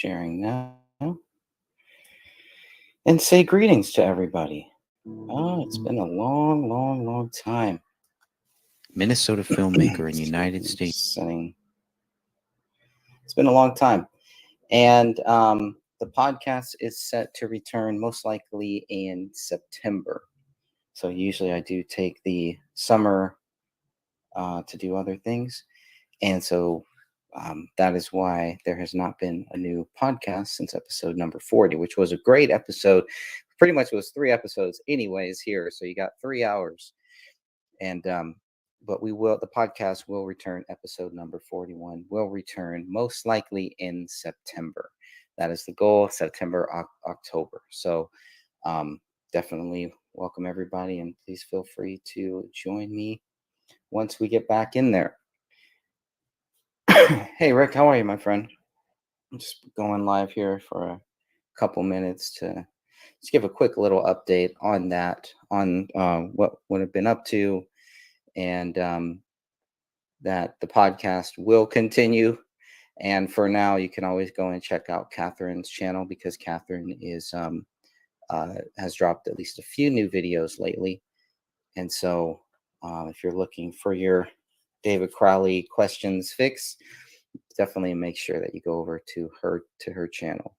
sharing now and say greetings to everybody. Oh, it's been a long, long, long time. Minnesota filmmaker in United Excuse me, States. just setting. It's been a long time, and the podcast is set to return most likely in September. So usually I do take the summer to do other things, and so that is why there has not been a new podcast since episode number 40, which was a great episode. Pretty much it was 3 episodes, anyways. Here, so you got 3 hours, and but the podcast will return. Episode number 41 will return most likely in September. That is the goal. September, October. So definitely welcome everybody, and please feel free to join me once we get back in there. Hey Rick, how are you, my friend? I'm just going live here for a couple minutes to just give a quick little update on what I've been up to, and that the podcast will continue. And for now, you can always go and check out Catherine's channel, because Catherine has dropped at least a few new videos lately. And so if you're looking for your David Crowley questions fix, definitely make sure that you go over to her channel.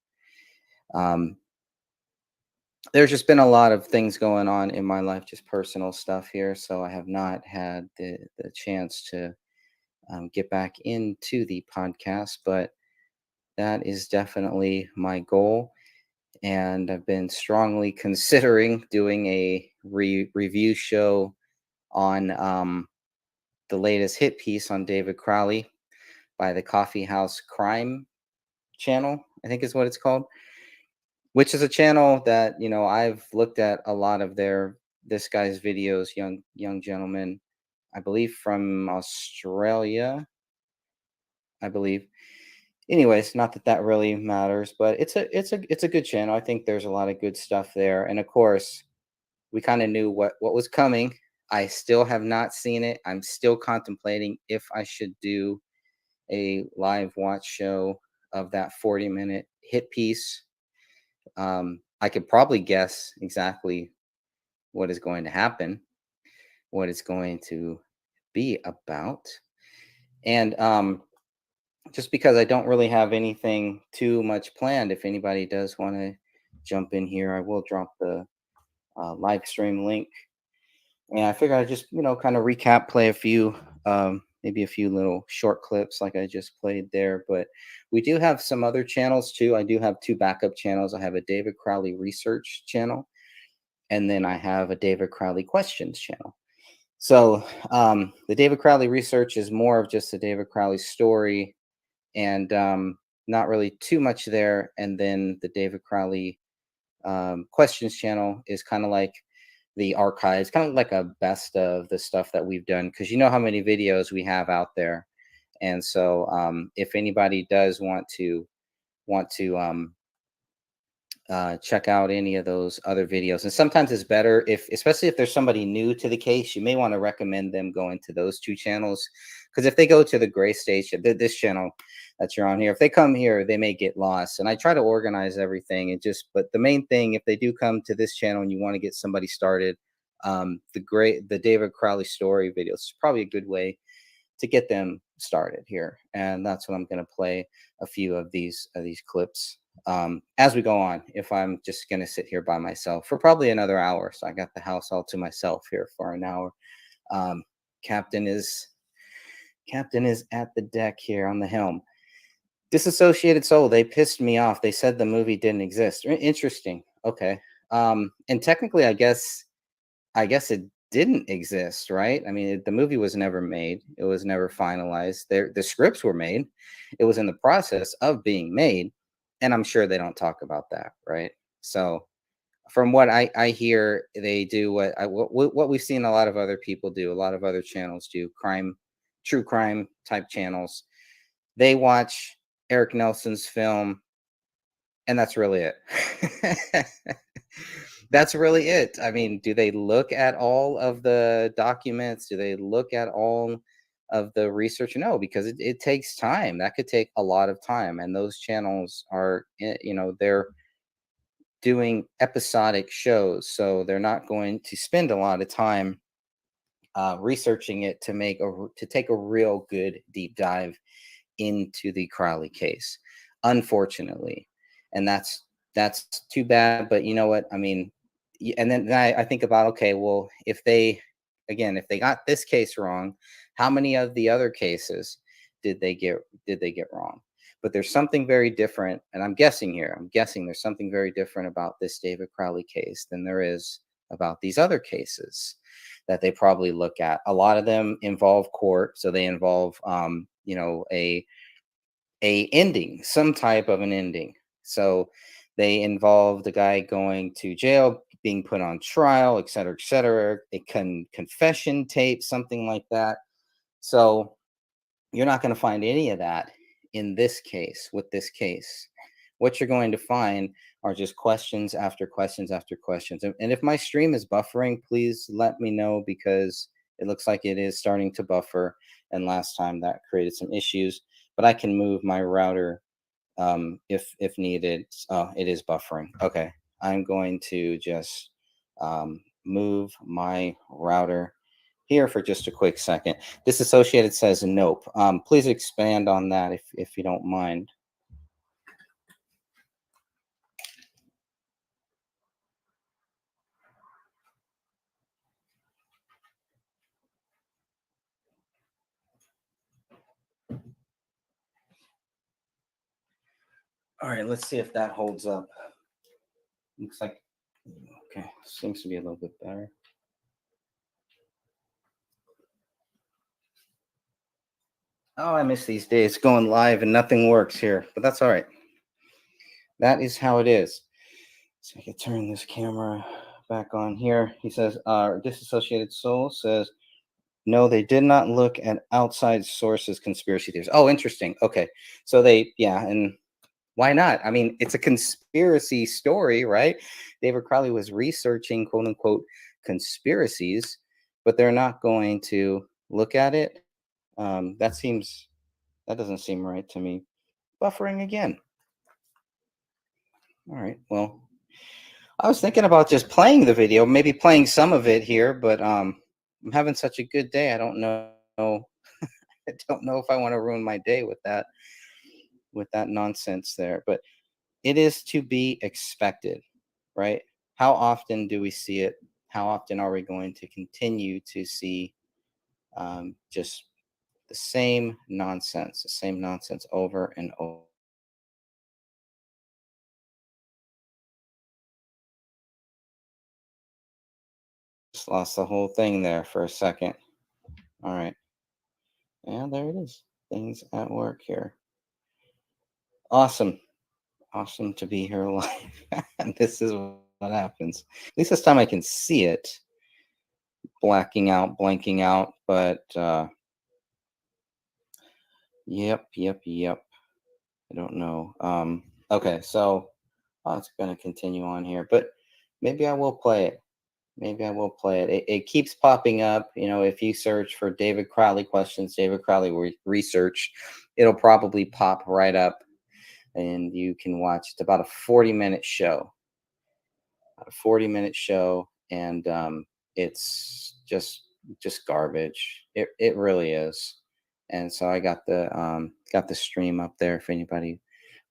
There's just been a lot of things going on in my life, just personal stuff here, so I have not had the chance to get back into the podcast, but that is definitely my goal. And I've been strongly considering doing a review show on the latest hit piece on David Crowley by the Coffee House Crime channel, I think is what it's called, which is a channel that, I've looked at a lot of this guy's videos, young gentleman, I believe from Australia, I believe. Anyways, not that really matters, but it's a good channel. I think there's a lot of good stuff there, and of course, we kind of knew what was coming. I still have not seen it. I'm still contemplating if I should do a live watch show of that 40-minute hit piece. I could probably guess exactly what is going to happen, what it's going to be about, and just because I don't really have anything too much planned, if anybody does want to jump in here, I will drop the live stream link. And I figured I'd just, kind of recap, play a few, maybe a few little short clips like I just played there. But we do have some other channels too. I do have 2 backup channels. I have a David Crowley research channel, and then I have a David Crowley questions channel. So the David Crowley research is more of just the David Crowley story, and not really too much there. And then the David Crowley questions channel is kind of like the archives, kind of like a best of the stuff that we've done, because you know how many videos we have out there. And so if anybody does want to check out any of those other videos, and sometimes it's better, especially if there's somebody new to the case, you may want to recommend them going to those 2 channels, because if they go to the gray station, this channel that you're on here, if they come here, they may get lost. And I try to organize everything, but the main thing, if they do come to this channel and you want to get somebody started, the David Crowley story videos is probably a good way to get them started here. And that's what I'm going to play a few of these clips as we go on, if I'm just going to sit here by myself for probably another hour. So I got the house all to myself here for an hour. Captain is at the deck here on the helm. Disassociated Soul, they pissed me off. They said the movie didn't exist. Interesting. Okay. And technically, I guess it didn't exist, right? I mean, the movie was never made. It was never finalized. The scripts were made. It was in the process of being made. And I'm sure they don't talk about that, right? So from what I hear, they do what we've seen a lot of other people do, a lot of other channels do, true crime type channels. They watch Eric Nelson's film, and that's really it. That's really it. I mean, do they look at all of the documents? Do they look at all of the research? No, because it takes time. That could take a lot of time, and those channels are, they're doing episodic shows, so they're not going to spend a lot of time researching it to take a real good deep dive into the Crowley case, unfortunately, and that's too bad. But you know what? I mean, and then I think about, okay, well, if they got this case wrong, how many of the other cases did they get wrong? But there's something very different, and I'm guessing here. I'm guessing there's something very different about this David Crowley case than there is about these other cases that they probably look at. A lot of them involve court, so they involve, a ending, some type of an ending. So they involve the guy going to jail, being put on trial, et cetera, a confession tape, something like that. So you're not going to find any of that in this case, with this case. What you're going to find are just questions after questions after questions. And if my stream is buffering, please let me know, because it looks like it is starting to buffer. And last time that created some issues, but I can move my router if needed. Oh, it is buffering. Okay. I'm going to just move my router here for just a quick second. Disassociated says nope. Please expand on that if you don't mind. All right, let's see if that holds up. Looks like, okay, seems to be a little bit better. Oh, I miss these days going live and nothing works here, but that's all right. That is how it is. So I can turn this camera back on here. He says, Disassociated Soul says, no, they did not look at outside sources, conspiracy theories. Oh, interesting. Okay. So and why not? I mean, it's a conspiracy story, right? David Crowley was researching, quote unquote, conspiracies, but they're not going to look at it. That doesn't seem right to me. Buffering again. All right. Well, I was thinking about just playing the video, maybe playing some of it here, but I'm having such a good day. I don't know. I don't know if I want to ruin my day with that nonsense there. But it is to be expected, right? How often do we see it? How often are we going to continue to see just the same nonsense over and over? Just lost the whole thing there for a second. All right. And there it is. Things at work here. Awesome. Awesome to be here live. And this is what happens. At least this time I can see it. Blacking out, blanking out, but yep. I don't know. Okay, so it's going to continue on here, but maybe I will play it. It keeps popping up. If you search for David Crowley questions, David Crowley research, it'll probably pop right up, and you can watch. It's about a 40-minute show. And it's just garbage. It really is. And so I got the stream up there if anybody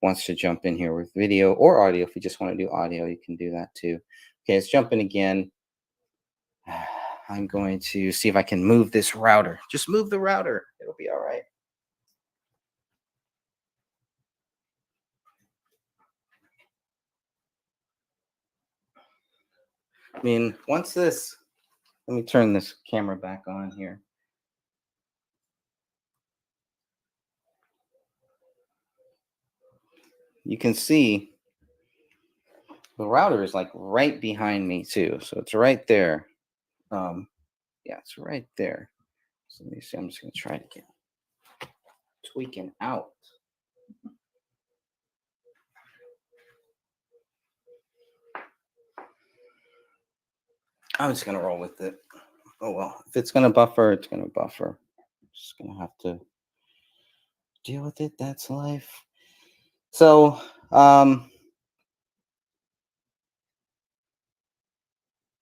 wants to jump in here with video or audio. If you just want to do audio, you can do that too. Okay, let's jump in again. I'm going to see if I can move this router. Just move the router. It'll be all right. I mean, let me turn this camera back on here. You can see the router is like right behind me too. So it's right there. Yeah, it's right there. So let me see. I'm just going to try it again. Tweaking out. I'm just going to roll with it. Oh, well, if it's going to buffer, it's going to buffer. Just gonna have to deal with it. That's life. So,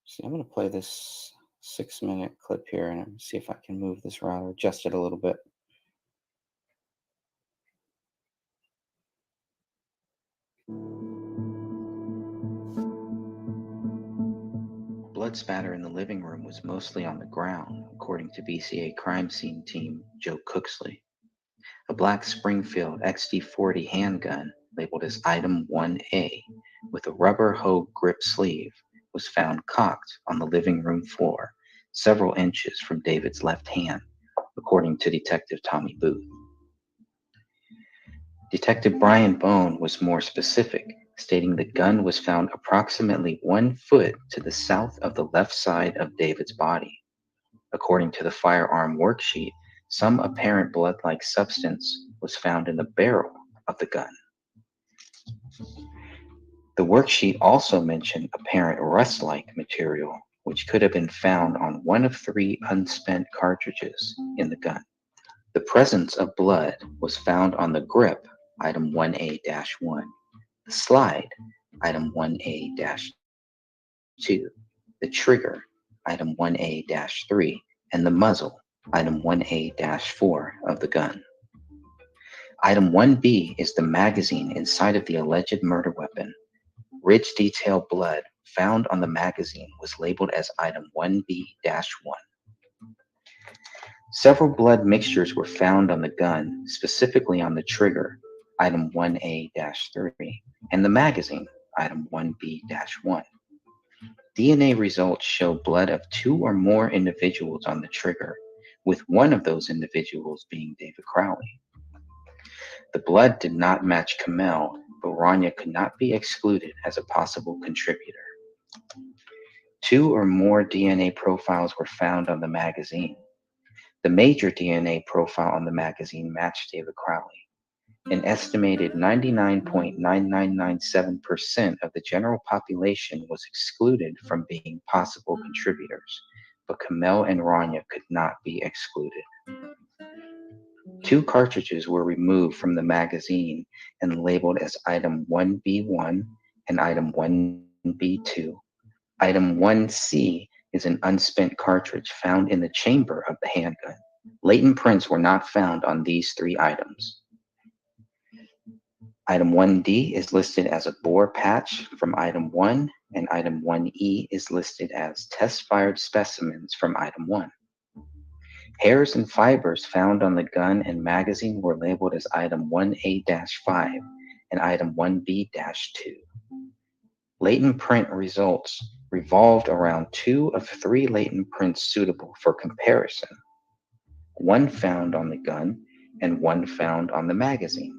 see, I'm gonna play this 6-minute clip here and see if I can move this router, adjust it a little bit. Blood spatter in the living room was mostly on the ground, according to BCA crime scene team Joe Cooksley. A black Springfield XD40 handgun, labeled as Item 1A, with a rubber hoe grip sleeve, was found cocked on the living room floor, several inches from David's left hand, according to Detective Tommy Booth. Detective Brian Bone was more specific, stating the gun was found approximately 1 foot to the south of the left side of David's body. According to the firearm worksheet, some apparent blood-like substance was found in the barrel of the gun. The worksheet also mentioned apparent rust-like material, which could have been found on one of 3 unspent cartridges in the gun. The presence of blood was found on the grip, Item 1A-1, the slide, Item 1A-2, the trigger, Item 1A-3, and the muzzle, Item 1A-4 of the gun. Item 1B is the magazine inside of the alleged murder weapon. Ridge detail blood found on the magazine was labeled as Item 1B-1. Several blood mixtures were found on the gun, specifically on the trigger, Item 1A-3, and the magazine, Item 1B-1. DNA results show blood of 2 or more individuals on the trigger, with one of those individuals being David Crowley. The blood did not match Kamel, but Rania could not be excluded as a possible contributor. 2 or more DNA profiles were found on the magazine. The major DNA profile on the magazine matched David Crowley. An estimated 99.9997% of the general population was excluded from being possible contributors, but Kamel and Rania could not be excluded. 2 cartridges were removed from the magazine and labeled as Item 1B1 and Item 1B2. Item 1C is an unspent cartridge found in the chamber of the handgun. Latent prints were not found on these 3 items. Item 1D is listed as a bore patch from Item 1, and Item 1E is listed as test-fired specimens from Item 1. Hairs and fibers found on the gun and magazine were labeled as Item 1A-5 and Item 1B-2. Latent print results revolved around 2 of 3 latent prints suitable for comparison, 1 found on the gun and 1 found on the magazine.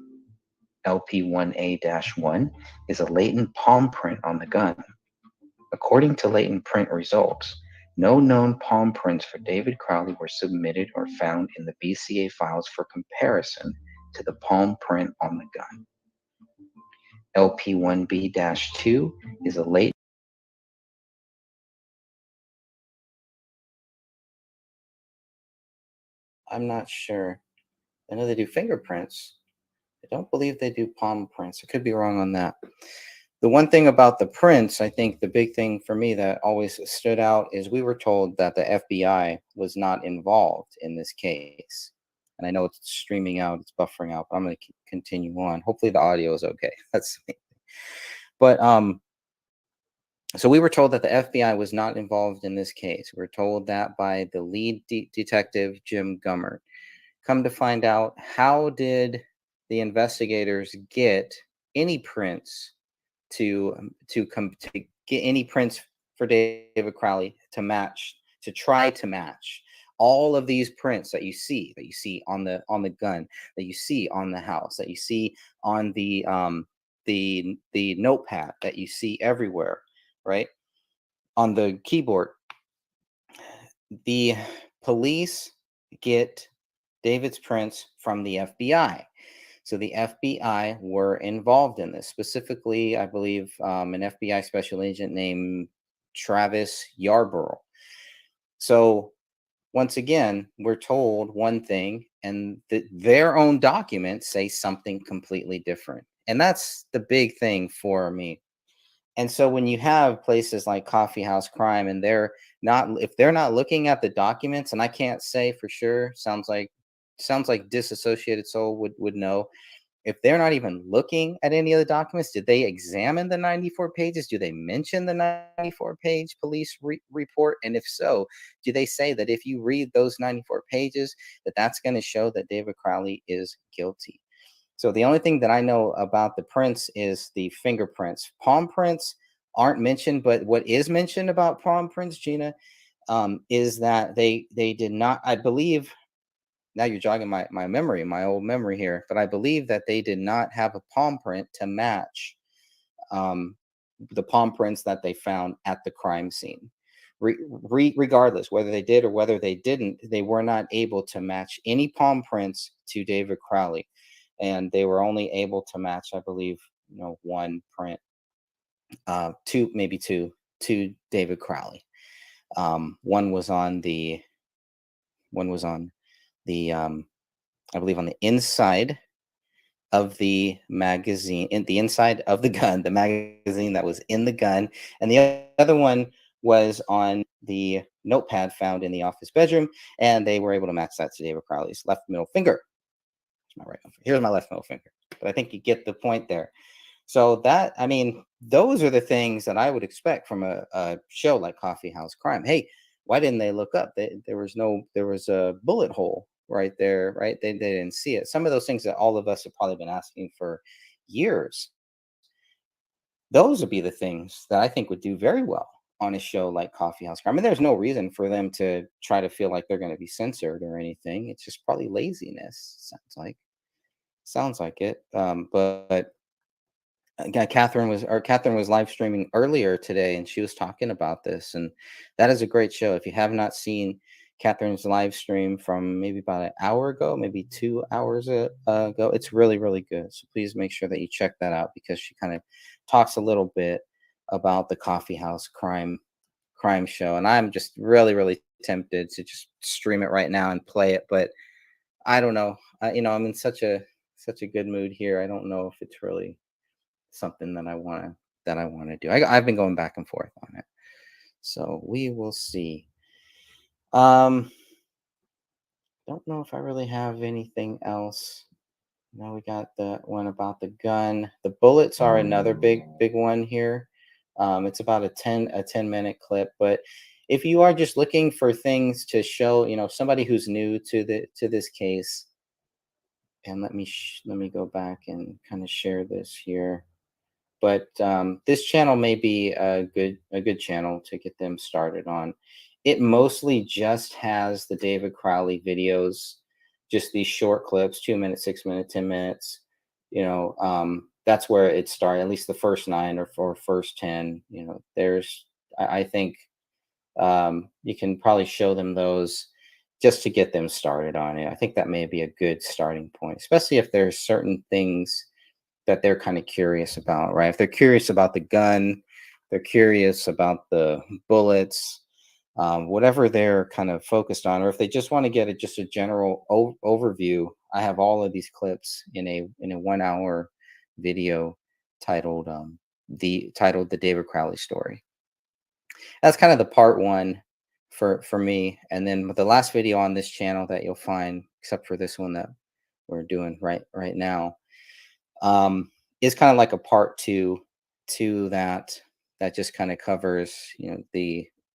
LP1A-1 is a latent palm print on the gun. According to latent print results, no known palm prints for David Crowley were submitted or found in the BCA files for comparison to the palm print on the gun. LP1B-2 is a latent. I'm not sure. I know they do fingerprints. I don't believe they do palm prints. I could be wrong on that. The one thing about the prints, I think the big thing for me that always stood out is we were told that the FBI was not involved in this case. And I know it's streaming out, it's buffering out, but I'm going to continue on. Hopefully the audio is okay. That's me. But so we were told that the FBI was not involved in this case. We were told that by the lead detective, Jim Gummert. Come to find out, how did the investigators get any prints to get any prints for David Crowley to match, to try to match all of these prints that you see on the gun, that you see on the house, that you see on the notepad, that you see everywhere, right? On the keyboard. The police get David's prints from the FBI. So the FBI were involved in this. Specifically, I believe an FBI special agent named Travis Yarborough. So once again, we're told one thing, and their own documents say something completely different. And that's the big thing for me. And so when you have places like Coffee House Crime, and if they're not looking at the documents, and I can't say for sure, sounds like Disassociated Soul would know. If they're not even looking at any of the documents, did they examine the 94 pages? Do they mention the 94-page police report? And if so, do they say that if you read those 94 pages, that's going to show that David Crowley is guilty? So the only thing that I know about the prints is the fingerprints. Palm prints aren't mentioned, but what is mentioned about palm prints, Gina, is that they did not, I believe, now you're jogging my memory, my old memory here, but I believe that they did not have a palm print to match um, the palm prints that they found at the crime scene. Regardless whether they did or whether they didn't, they were not able to match any palm prints to David Crowley, and they were only able to match, I believe, one print, two, maybe two, to David Crowley. One was on the I believe on the inside of the magazine, in the inside of the gun, the magazine that was in the gun, and the other one was on the notepad found in the office bedroom, and they were able to match that to David Crowley's left middle finger. Here's my right middle, here's my left middle finger. But I think you get the point there. So that, I mean, those are the things that I would expect from a show like Coffee House Crime. Hey, why didn't they look up? There was a bullet hole right there, right? They didn't see it. Some of those things that all of us have probably been asking for years. Those would be the things that I think would do very well on a show like Coffee House Crime. I mean, there's no reason for them to try to feel like they're going to be censored or anything. It's just probably laziness. Sounds like it. But Catherine was live streaming earlier today, and she was talking about this, and that is a great show. If you have not seen Catherine's live stream from maybe about an hour ago, maybe 2 hours ago, it's really, really good. So please make sure that you check that out, because she kind of talks a little bit about the Coffee House crime show, and I'm just really, really tempted to just stream it right now and play it, but I don't know. I'm in such a good mood here. I don't know if it's really something that I want to do. I've been going back and forth on it, so we will see. Um, don't know if I really have anything else. Now we got the one about the gun. The bullets are another big one here. It's about a 10-minute clip, but if you are just looking for things to show, somebody who's new to this case, and let me go back and kind of share this here. But this channel may be a good channel to get them started on. It mostly just has the David Crowley videos, just these short clips, 2 minutes, 6 minutes, 10 minutes. That's where it started. At least the first 9 or first 10. I think you can probably show them those just to get them started on it. I think that may be a good starting point, especially if there's certain things that they're kind of curious about, right? If they're curious about the gun, they're curious about the bullets, whatever they're kind of focused on, or if they just want to get just a general overview. I have all of these clips in a 1 hour video titled the David Crowley story. That's kind of the part one for me, and then the last video on this channel that you'll find, except for this one that we're doing right now, is kind of like a part two to that just kind of covers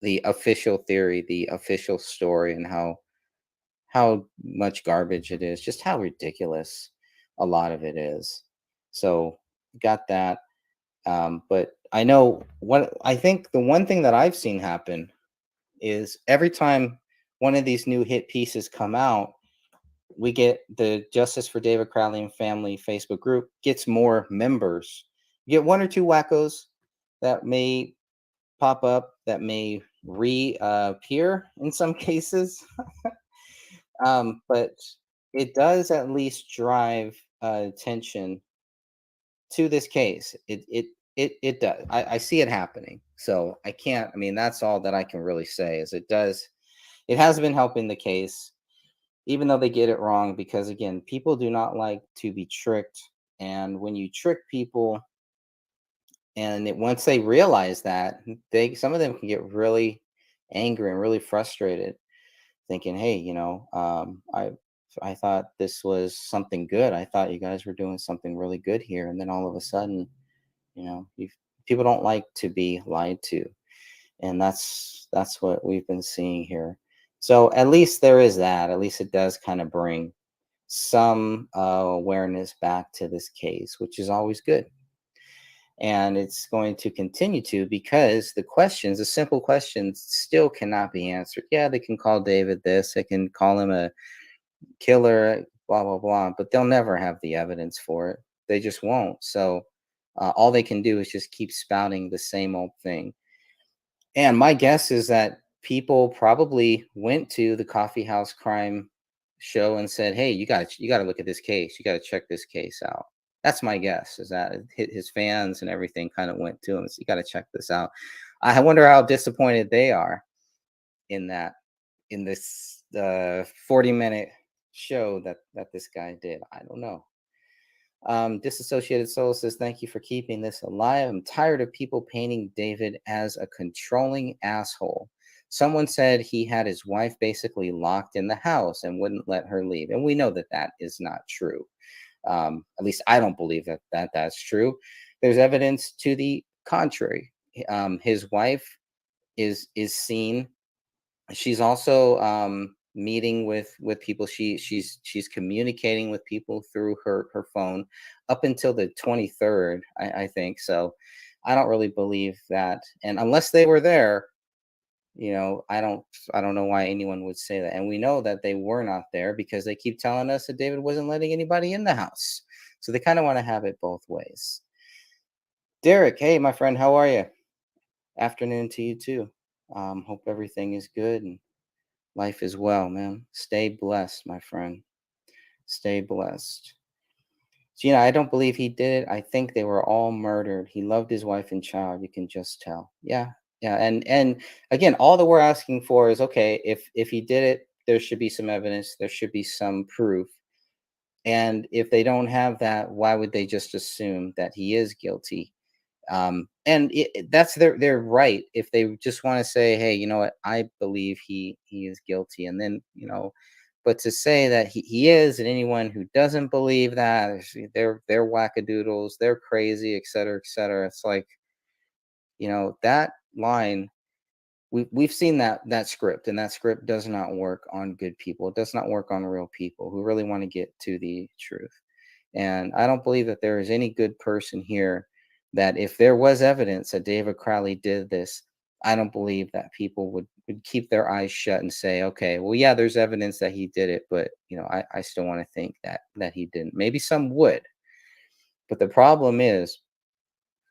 the official theory, the official story, and how much garbage it is, just how ridiculous a lot of it is. So got that. But I know what I think the one thing that I've seen happen is every time one of these new hit pieces come out, we get the Justice for David Crowley and Family Facebook group gets more members. You get one or two wackos that may pop up, that may reappear in some cases, but it does at least drive attention to this case. It does. I see it happening. So I can't. I mean, that's all that I can really say is it has been helping the case, even though they get it wrong, because again, people do not like to be tricked. And when you trick people, once they realize that, some of them can get really angry and really frustrated, thinking, "Hey, I thought this was something good. I thought you guys were doing something really good here, and then all of a sudden, people don't like to be lied to, and that's what we've been seeing here. So at least there is that. At least it does kind of bring some awareness back to this case, which is always good. And it's going to continue to, because the simple questions, still cannot be answered. Yeah, they can call David this, they can call him a killer, blah, blah, blah, but they'll never have the evidence for it. They just won't. So all they can do is just keep spouting the same old thing. And my guess is that people probably went to the coffee house crime show and said, "Hey, you got to look at this case. You got to check this case out." That's my guess. Is that his fans and everything kind of went to him. So you got to check this out. I wonder how disappointed they are in that, in this 40-minute show that this guy did. I don't know. Disassociated Soul says, "Thank you for keeping this alive. I'm tired of people painting David as a controlling asshole. Someone said he had his wife basically locked in the house and wouldn't let her leave. And we know that that is not true. At least I don't believe that's true. There's evidence to the contrary. His wife is seen. She's also meeting with people. She's communicating with people through her phone up until the 23rd, I think. So I don't really believe that. And unless they were there, I don't know why anyone would say that. And we know that they were not there because they keep telling us that David wasn't letting anybody in the house. So they kind of want to have it both ways. Derek, hey my friend, how are you? Afternoon to you too. Hope everything is good and life is well, man. Stay blessed, my friend. Stay blessed. So, I don't believe he did it. I think they were all murdered. He loved his wife and child. You can just tell. Yeah, yeah. And again, all that we're asking for is, okay, if he did it, there should be some evidence. There should be some proof. And if they don't have that, why would they just assume that he is guilty? And that's their right. If they just want to say, "Hey, you know what, I believe he is guilty," and then but to say that he is, and anyone who doesn't believe that, they're wackadoodles, they're crazy, et cetera, et cetera. It's like, that line, we've seen that script, and that script does not work on good people. It does not work on real people who really want to get to the truth. And I don't believe that there is any good person here that, if there was evidence that David Crowley did this, I don't believe that people would keep their eyes shut and say, "Okay, well, yeah, there's evidence that he did it, but I still want to think that he didn't." Maybe some would, but the problem is,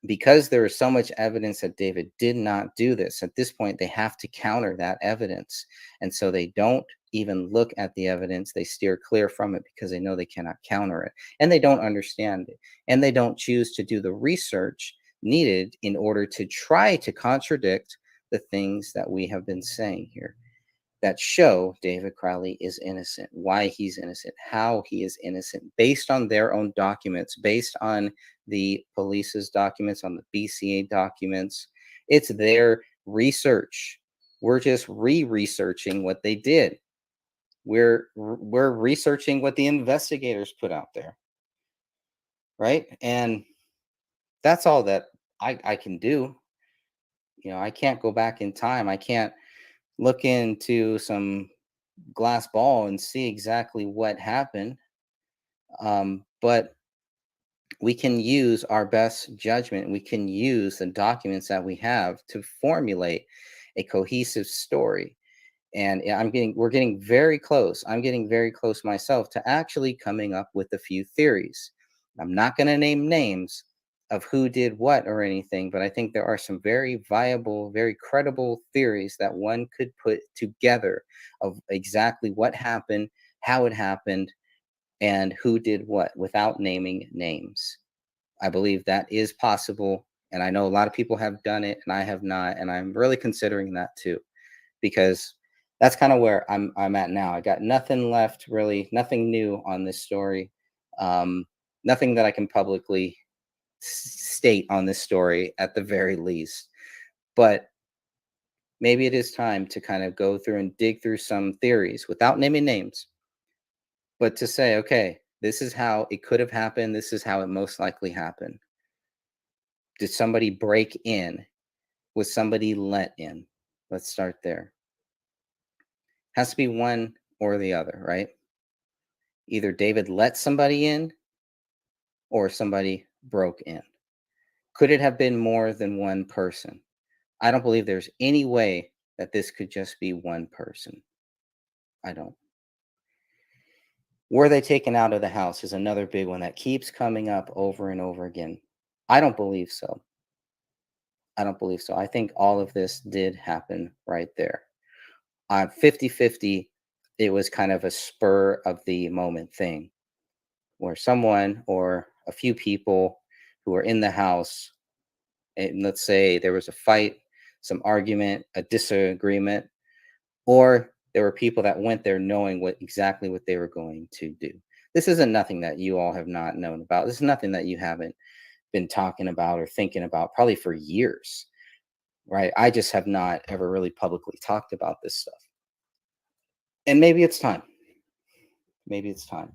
because there is so much evidence that David did not do this, at this point, they have to counter that evidence. And so they don't even look at the evidence. They steer clear from it because they know they cannot counter it. And they don't understand it. And they don't choose to do the research needed in order to try to contradict the things that we have been saying here, that show David Crowley is innocent, why he's innocent, how he is innocent, based on their own documents, based on the police's documents, on the BCA documents. It's their research. We're just researching what they did. We're researching what the investigators put out there, right? And that's all that I can do. I can't go back in time. I can't look into some glass ball and see exactly what happened. But we can use our best judgment. We can use the documents that we have to formulate a cohesive story. And we're getting very close. I'm getting very close myself to actually coming up with a few theories. I'm not going to name names of who did what or anything, but I think there are some very viable, very credible theories that one could put together of exactly what happened, how it happened, and who did what without naming names. I believe that is possible. And I know a lot of people have done it and I have not. And I'm really considering that too, because that's kind of where I'm at now. I got nothing left really, nothing new on this story. Um, Nothing that I can publicly state on this story at the very least. But maybe it is time to kind of go through and dig through some theories without naming names, but to say, okay, this is how it could have happened. This is how it most likely happened. Did somebody break in? Was somebody let in? Let's start there. Has to be one or the other, right? Either David let somebody in or somebody broke in. Could it have been more than one person? I don't believe there's any way that this could just be one person. I don't. Were they taken out of the house is another big one that keeps coming up over and over again. I don't believe so. I don't believe so. I think all of this did happen right there. 50-50, it was kind of a spur of the moment thing where someone or a few people who were in the house, and let's say there was a fight, some argument, a disagreement, or there were people that went there knowing exactly what they were going to do. This isn't nothing that you all have not known about. This is nothing that you haven't been talking about or thinking about probably for years, right? I just have not ever really publicly talked about this stuff. And maybe it's time. Maybe it's time.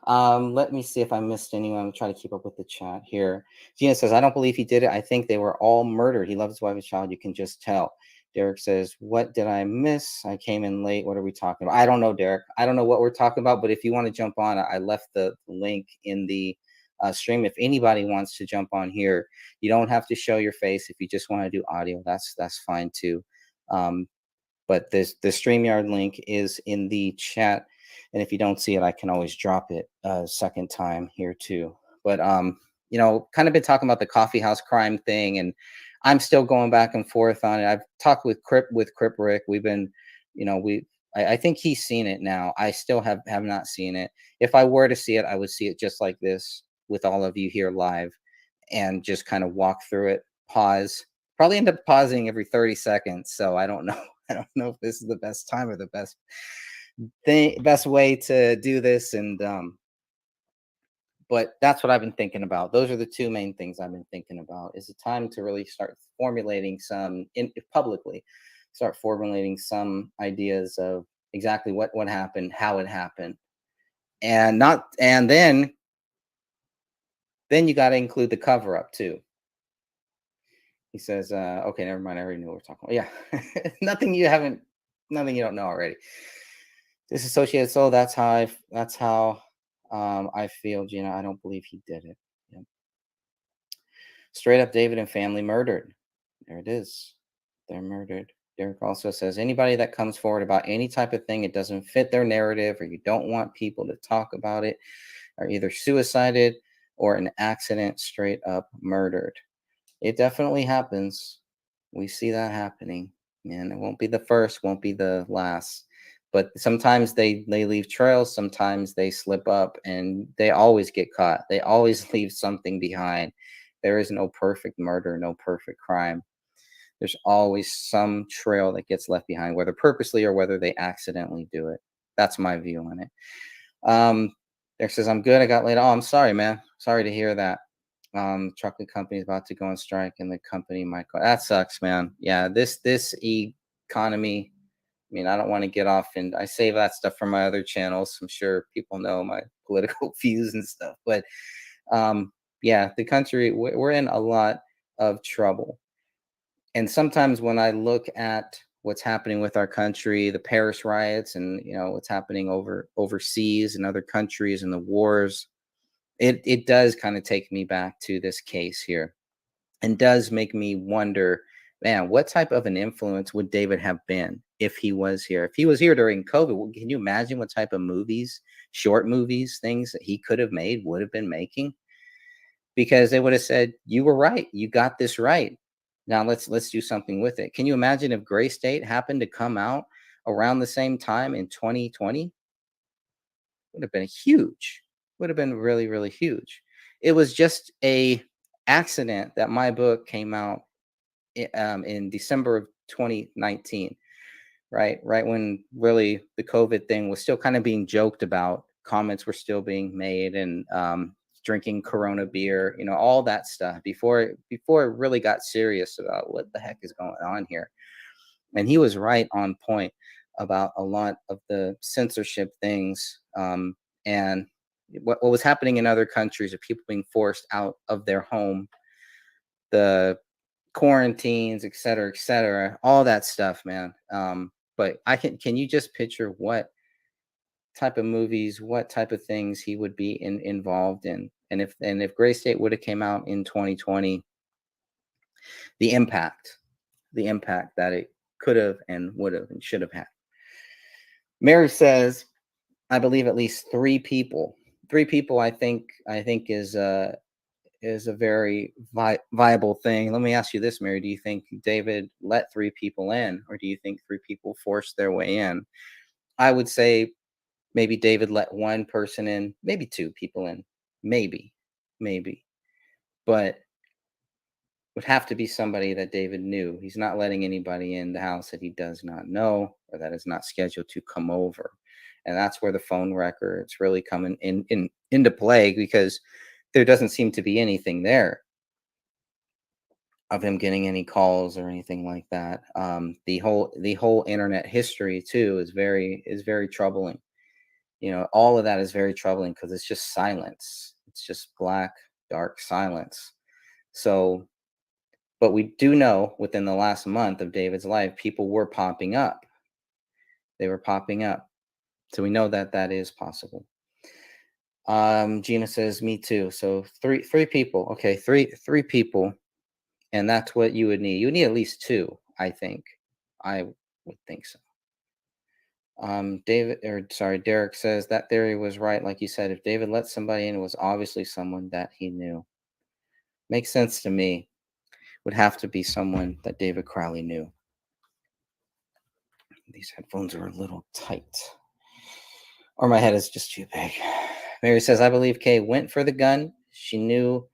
Let me see if I missed anyone. I'm trying to keep up with the chat here. Gina says, I don't believe he did it. I think they were all murdered. He loves his wife and child. You can just tell. Derek says, what did I miss? I came in late. What are we talking about? I don't know, Derek. I don't know what we're talking about, but if you want to jump on, I left the link in the stream. If anybody wants to jump on here, you don't have to show your face. If you just want to do audio, that's fine too. But the StreamYard link is in the chat. And if you don't see it, I can always drop it a second time here too. But kind of been talking about the coffee house crime thing, and I'm still going back and forth on it. I've talked with Crip Rick. We've been, I think he's seen it now. I still have not seen it. If I were to see it, I would see it just like this with all of you here live and just kind of walk through it, pause, probably end up pausing every 30 seconds. So I don't know. I don't know if this is the best time or the best way to do this. And but that's what I've been thinking about. Those are the two main things I've been thinking about. Is it time to really start formulating publicly, start formulating some ideas of exactly what happened, how it happened, and then you got to include the cover up too. He says, okay, never mind. I already knew what we're talking about. Yeah. nothing you don't know already. Disassociated soul. That's how I feel, Gina. I don't believe he did it. Yeah. Straight up David and family murdered. There it is. They're murdered. Derek also says, anybody that comes forward about any type of thing, it doesn't fit their narrative, or you don't want people to talk about it, are either suicided or an accident, straight up murdered. It definitely happens. We see that happening, and it won't be the first, won't be the last. But sometimes they leave trails. Sometimes they slip up, and they always get caught. They always leave something behind. There is no perfect murder, no perfect crime. There's always some trail that gets left behind, whether purposely or whether they accidentally do it. That's my view on it. There says, I'm good. I got laid. Oh, I'm sorry, man. Sorry to hear that. Trucking company is about to go on strike, and the company might go. That sucks, man. Yeah, this economy. I mean, I don't want to get off, and I save that stuff for my other channels. I'm sure people know my political views and stuff, but yeah, the country, we're in a lot of trouble. And sometimes when I look at what's happening with our country, the Paris riots, and what's happening overseas in other countries and the wars, it does kind of take me back to this case here, and does make me wonder, man, what type of an influence would David have been if he was here? If he was here during COVID, can you imagine what type of movies, short movies, things that he could have made, would have been making? Because they would have said, you were right. You got this right. Now let's do something with it. Can you imagine if Gray State happened to come out around the same time in 2020? Would have been huge. Would have been really, really huge. It was just a accident that my book came out in December of 2019. right when really the COVID thing was still kind of being joked about, comments were still being made, and drinking Corona beer, all that stuff before it really got serious about what the heck is going on here. And he was right on point about a lot of the censorship things, and what was happening in other countries of people being forced out of their home, the quarantines, et cetera, all that stuff, man. But can you just picture what type of movies, what type of things he would be involved in? And if Gray State would have came out in 2020, the impact, that it could have and would have and should have had. Mary says, I believe at least three people. Three people, I think is a very viable thing. Let me ask you this, Mary. Do you think David let three people in, or do you think three people forced their way in? I would say maybe David let one person in, maybe two people in, maybe, but would have to be somebody that David knew. He's not letting anybody in the house that he does not know or that is not scheduled to come over. And that's where the phone records really come into play, because there doesn't seem to be anything there of him getting any calls or anything like that. The whole internet history too is very troubling. All of that is very troubling because it's just silence. It's just black, dark silence. So, but we do know within the last month of David's life, people were popping up. They were popping up. So we know that that is possible. Gina says, me too. So three people. Okay, three people. And that's what you would need. You would need at least two, I think. I would think so. Derek says that theory was right. Like you said, if David let somebody in, it was obviously someone that he knew. Makes sense to me. Would have to be someone that David Crowley knew. These headphones are a little tight. Or my head is just too big. Mary says, I believe Kay went for the gun. She knew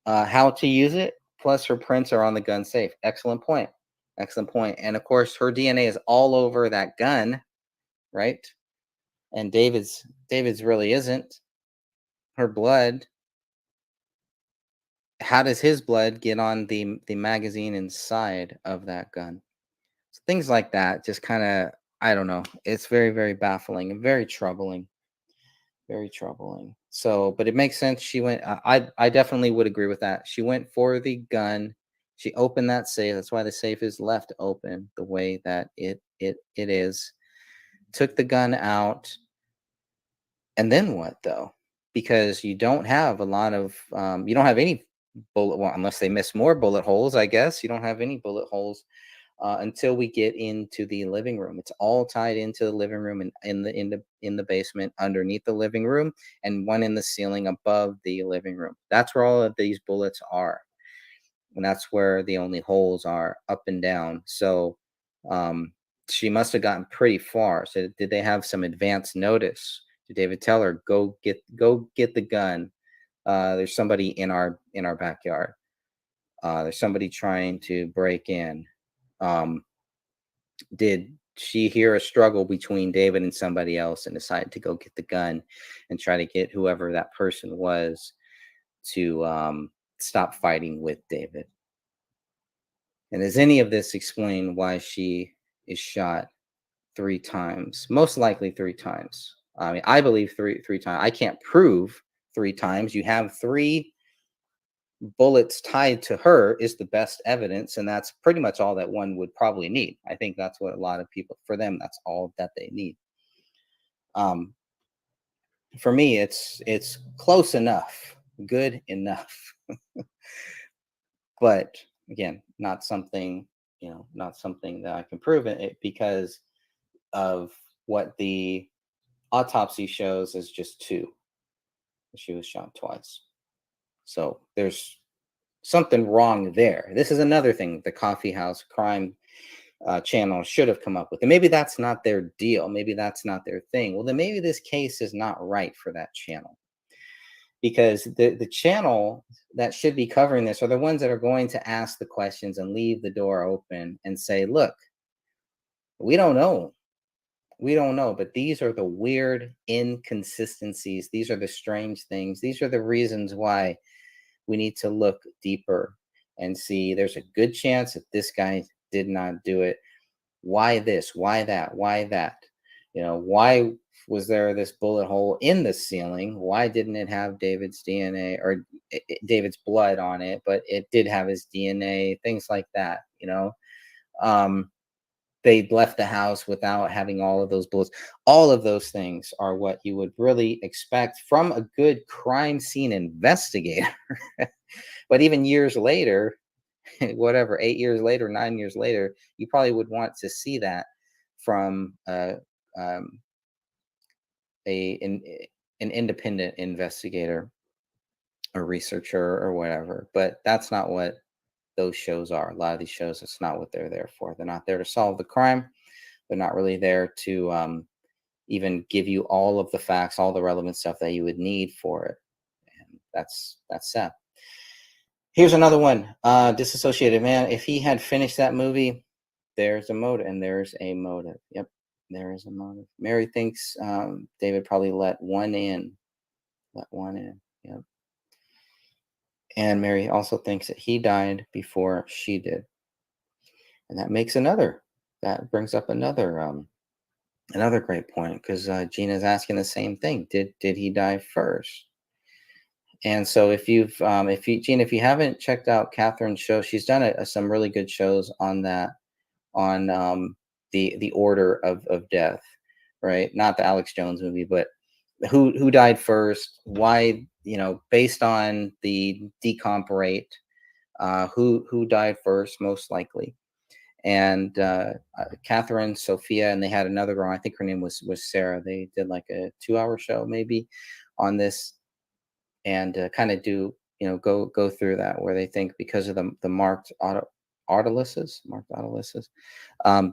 how to use it. Plus, her prints are on the gun safe. Excellent point. Excellent point. And of course, her DNA is all over that gun, right? And David's really isn't. Her blood. How does his blood get on the magazine inside of that gun? So things like that just kind of, I don't know. It's very, very baffling and very troubling. Very troubling. So, but it makes sense. She went. I definitely would agree with that. She went for the gun. She opened that safe. That's why the safe is left open the way that it is. Took the gun out, and then what though? Because you don't have a lot of you don't have any bullet. Well, unless they miss more bullet holes, I guess you don't have any bullet holes until we get into the living room. It's all tied into the living room and in the basement underneath the living room, and one in the ceiling above the living room. That's where all of these bullets are, and that's where the only holes are, up and down. So she must have gotten pretty far. So did they have some advance notice? Did David tell her, go get the gun? There's somebody in our backyard. There's somebody trying to break in. Did she hear a struggle between David and somebody else and decide to go get the gun and try to get whoever that person was to stop fighting with David? And does any of this explain why she is shot three times? Most likely three times. I mean, I believe three times. I can't prove three times. You have three bullets tied to her is the best evidence, and that's pretty much all that one would probably need. I think that's what a lot of people, for them, that's all that they need. For me, it's close enough, good enough. But again, not something, not something that I can prove it because of what the autopsy shows is just two. She was shot twice. So there's something wrong there. This is another thing the coffee house crime channel should have come up with. And maybe that's not their deal. Maybe that's not their thing. Well, then maybe this case is not right for that channel. Because the channel that should be covering this are the ones that are going to ask the questions and leave the door open and say, look, We don't know. We don't know, but these are the weird inconsistencies. These are the strange things. These are the reasons why we need to look deeper and see there's a good chance that this guy did not do it. Why this? Why that? Why that? Why was there this bullet hole in the ceiling? Why didn't it have David's DNA or David's blood on it, but it did have his DNA? Things like that. Um, they left the house without having all of those bullets. All of those things are what you would really expect from a good crime scene investigator. But even years later, whatever, 8 years later, 9 years later, you probably would want to see that from um, an independent investigator or researcher or whatever. But that's not what those shows are. A lot of these shows, it's not what they're there for. They're not there to solve the crime. They're not really there to even give you all of the facts, all the relevant stuff that you would need for it. And that's sad. Here's another one. Disassociated Man. If he had finished that movie, there's a motive, and there's a motive. Yep, there is a motive. Mary thinks David probably let one in. Let one in. Yep. And Mary also thinks that he died before she did, and that makes another. That brings up another great point because Gina's asking the same thing. Did he die first? And so if you haven't checked out Catherine's show, she's done some really good shows on that, on the order of death, right? Not the Alex Jones movie, but who died first, why, based on the decomp rate, who died first, most likely. And Catherine, Sophia, and they had another girl. I think her name was Sarah. They did like a 2-hour show maybe on this, and kind of do go through that, where they think because of the marked autolysis,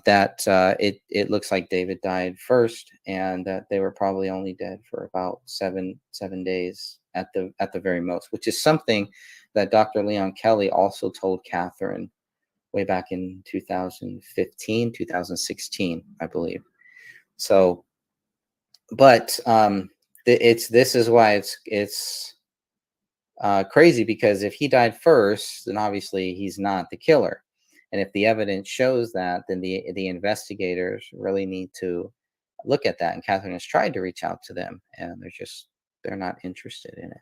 that it looks like David died first, and that they were probably only dead for about seven days at the very most, which is something that Dr. Leon Kelly also told Catherine way back in 2015, 2016, I believe. So, but this is why it's crazy, because if he died first, then obviously he's not the killer. And if the evidence shows that, then the investigators really need to look at that. And Catherine has tried to reach out to them, and they're not interested in it.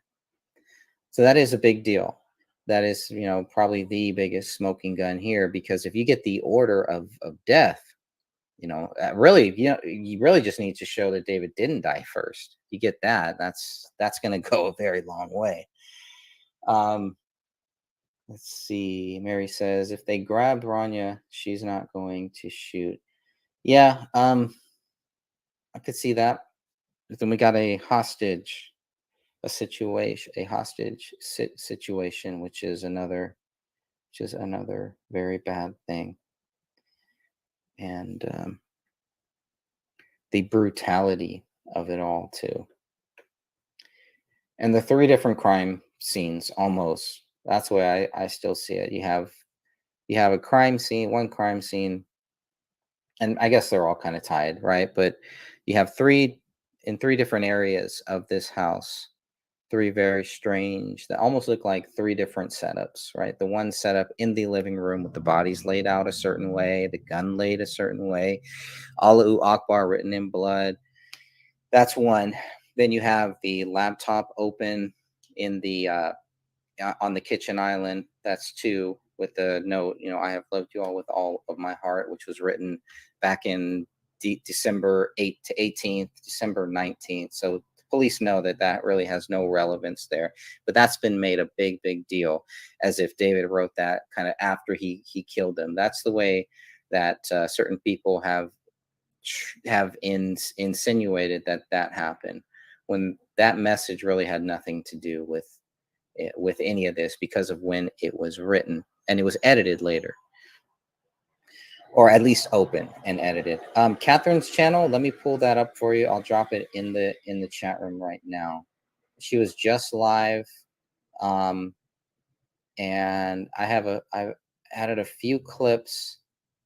So that is a big deal. That is, probably the biggest smoking gun here, because if you get the order of death, really, you really just need to show that David didn't die first. You get that, that's going to go a very long way. Let's see. Mary says if they grabbed Rania, she's not going to shoot. Yeah, I could see that. But then we got a hostage, situation, which is another very bad thing. And the brutality of it all too. And the 3 different crime scenes, almost. That's the way I still see it. You have a crime scene, one crime scene, and I guess they're all kind of tied, right? But you have 3 different areas of this house. 3 very strange, that almost look like 3 different setups, right? The one setup in the living room with the bodies laid out a certain way, the gun laid a certain way, Allahu Akbar written in blood. That's one. Then you have the laptop open in the on the kitchen island. That's 2, with the note, I have loved you all with all of my heart, which was written back in December 8th to 18th, December 19th. So the police know that really has no relevance there. But that's been made a big, big deal, as if David wrote that kind of after he killed them. That's the way that certain people have insinuated that happened, when that message really had nothing to do with any of this, because of when it was written, and it was edited later, or at least open and edited. Catherine's channel, let me pull that up for you. I'll drop it in the chat room right now. She was just live, and I've added a few clips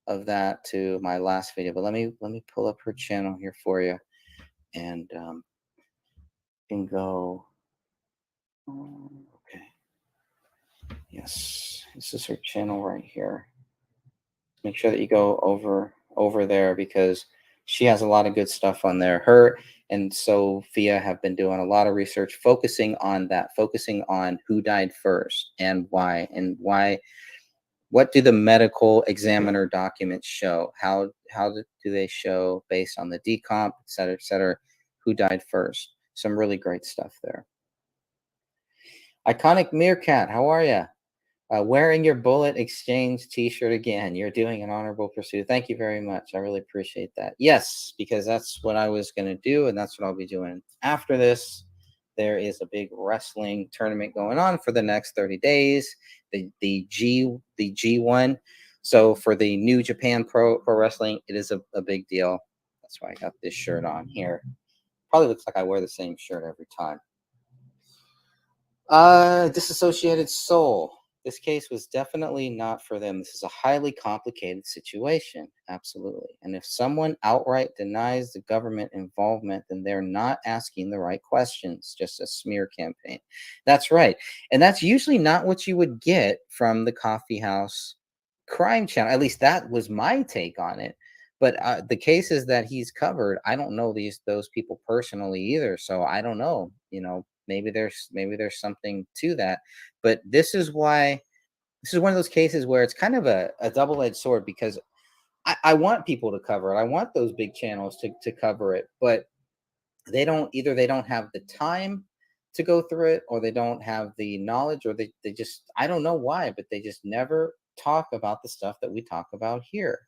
of that to my last video. But let me pull up her channel here for you, and can go. Okay. Yes, this is her channel right here. Make sure that you go over there because she has a lot of good stuff on there. Her and Sophia have been doing a lot of research focusing on that, focusing on who died first and why. What do the medical examiner documents show? How do they show based on the decomp, et cetera, who died first? Some really great stuff there. Iconic Meerkat, how are you? Wearing your Bullet Exchange t-shirt again. You're doing an honorable pursuit. Thank you very much. I really appreciate that. Yes, because that's what I was going to do, and that's what I'll be doing after this. There is a big wrestling tournament going on for the next 30 days. The G1. So for the New Japan Pro Wrestling, it is a big deal. That's why I got this shirt on here. Probably looks like I wear the same shirt every time. Disassociated Soul. This case was definitely not for them. This is a highly complicated situation. Absolutely. And if someone outright denies the government involvement, then they're not asking the right questions, just a smear campaign. That's right. And that's usually not what you would get from the Coffee House Crime Channel. At least that was my take on it. But the cases that he's covered, I don't know those people personally either. So I don't know, maybe there's something to that. But this is one of those cases where it's kind of a double-edged sword, because I want people to cover it. I want those big channels to cover it, but they don't have the time to go through it, or they don't have the knowledge, or they just, I don't know why, but they just never talk about the stuff that we talk about here.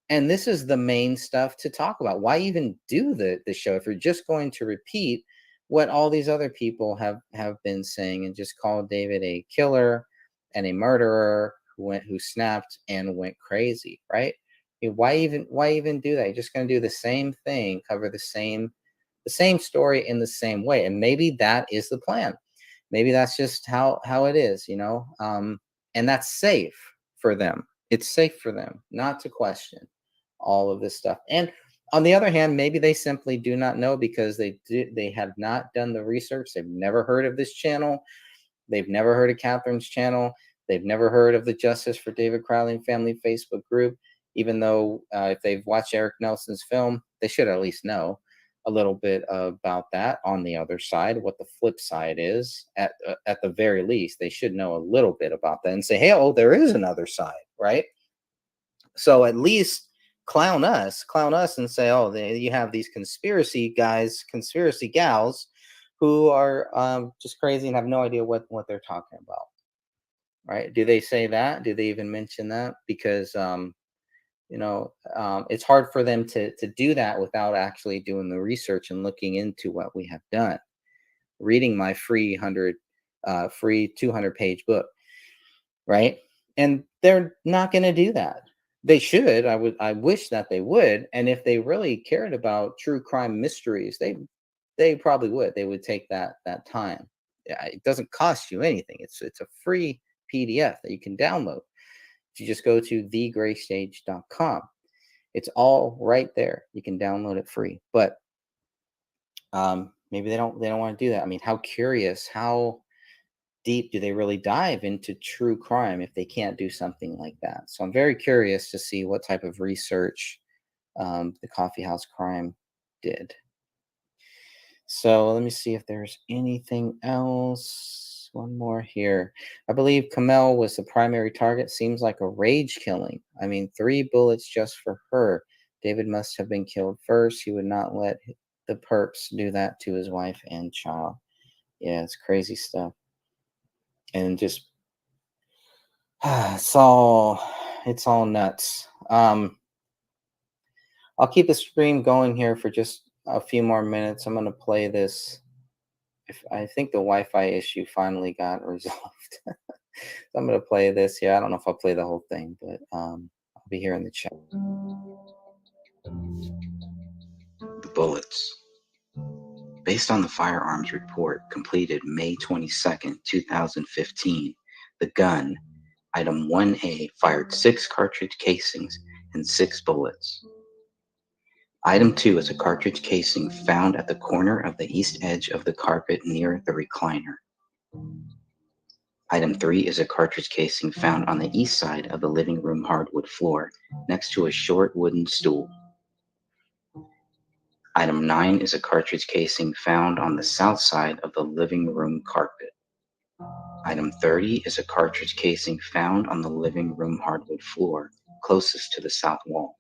And this is the main stuff to talk about. Why even do the show if you're just going to repeat what all these other people have been saying and just call David a killer and a murderer who snapped and went crazy, right? Why even do that? You're just going to do the same thing, cover the same story in the same way. And maybe that is the plan. Maybe that's just how it is, and that's safe for them. It's safe for them not to question all of this stuff. And on the other hand, maybe they simply do not know because they have not done the research. They've never heard of this channel. They've never heard of Catherine's channel. They've never heard of the Justice for David Crowley and Family Facebook group, even though if they've watched Eric Nelson's film, they should at least know a little bit about that on the other side, what the flip side is. At the very least, they should know a little bit about that and say, hey, there is another side, right? So at least clown us and say, you have these conspiracy guys, conspiracy gals who are just crazy and have no idea what they're talking about, right? Do they say that? Do they even mention that? Because it's hard for them to do that without actually doing the research and looking into what we have done, reading my free 200-page book, right? And they're not going to do that. They should. I wish that they would. And if they really cared about true crime mysteries, they probably would. They would take that time. It doesn't cost you anything. It's a free PDF that you can download. If you just go to thegraystage.com, it's all right there. You can download it free. But maybe they don't want to do that. I mean, how curious, how deep do they really dive into true crime if they can't do something like that? So I'm very curious to see what type of research the Coffee House Crime did. So let me see if there's anything else. One more here. I believe Kamel was the primary target. Seems like a rage killing. I mean, 3 bullets just for her. David must have been killed first. He would not let the perps do that to his wife and child. Yeah, it's crazy stuff. And just it's all nuts. I'll keep the stream going here for just a few more minutes. I'm going to play this. I think the Wi-Fi issue finally got resolved. So I'm going to play this here. I don't know if I'll play the whole thing, but I'll be here in the chat. The bullets. Based on the firearms report completed May 22nd, 2015, the gun, item 1A, fired 6 cartridge casings and 6 bullets. Item 2 is a cartridge casing found at the corner of the east edge of the carpet near the recliner. Item 3 is a cartridge casing found on the east side of the living room hardwood floor next to a short wooden stool. Item 9 is a cartridge casing found on the south side of the living room carpet. Item 30 is a cartridge casing found on the living room hardwood floor closest to the south wall.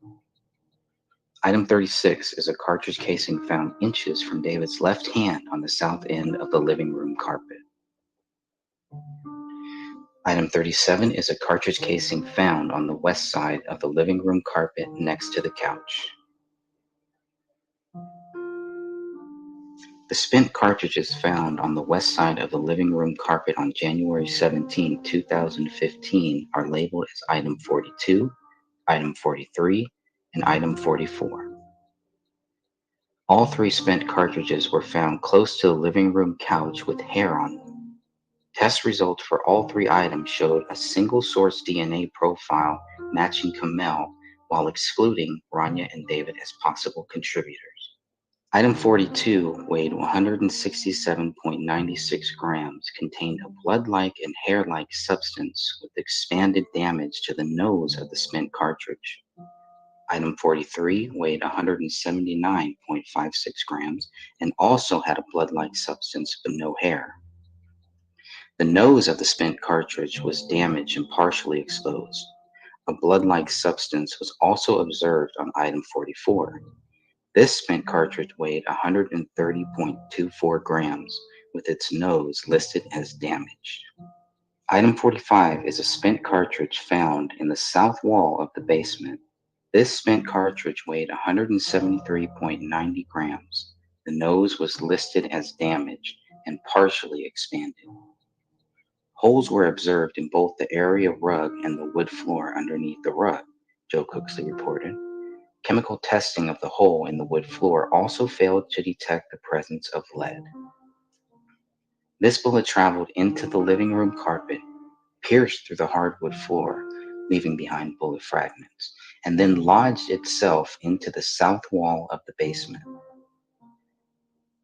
Item 36 is a cartridge casing found inches from David's left hand on the south end of the living room carpet. Item 37 is a cartridge casing found on the west side of the living room carpet next to the couch. The spent cartridges found on the west side of the living room carpet on January 17, 2015 are labeled as Item 42, Item 43, and Item 44. All 3 spent cartridges were found close to the living room couch with hair on them. Test results for all 3 items showed a single source DNA profile matching Kamel while excluding Rania and David as possible contributors. Item 42 weighed 167.96 grams, contained a blood-like and hair-like substance with expanded damage to the nose of the spent cartridge. Item 43 weighed 179.56 grams and also had a blood-like substance but no hair. The nose of the spent cartridge was damaged and partially exposed. A blood-like substance was also observed on item 44. This spent cartridge weighed 130.24 grams, with its nose listed as damaged. Item 45 is a spent cartridge found in the south wall of the basement. This spent cartridge weighed 173.90 grams. The nose was listed as damaged and partially expanded. Holes were observed in both the area rug and the wood floor underneath the rug, Joe Cooksley reported. Chemical testing of the hole in the wood floor also failed to detect the presence of lead. This bullet traveled into the living room carpet, pierced through the hardwood floor, leaving behind bullet fragments, and then lodged itself into the south wall of the basement.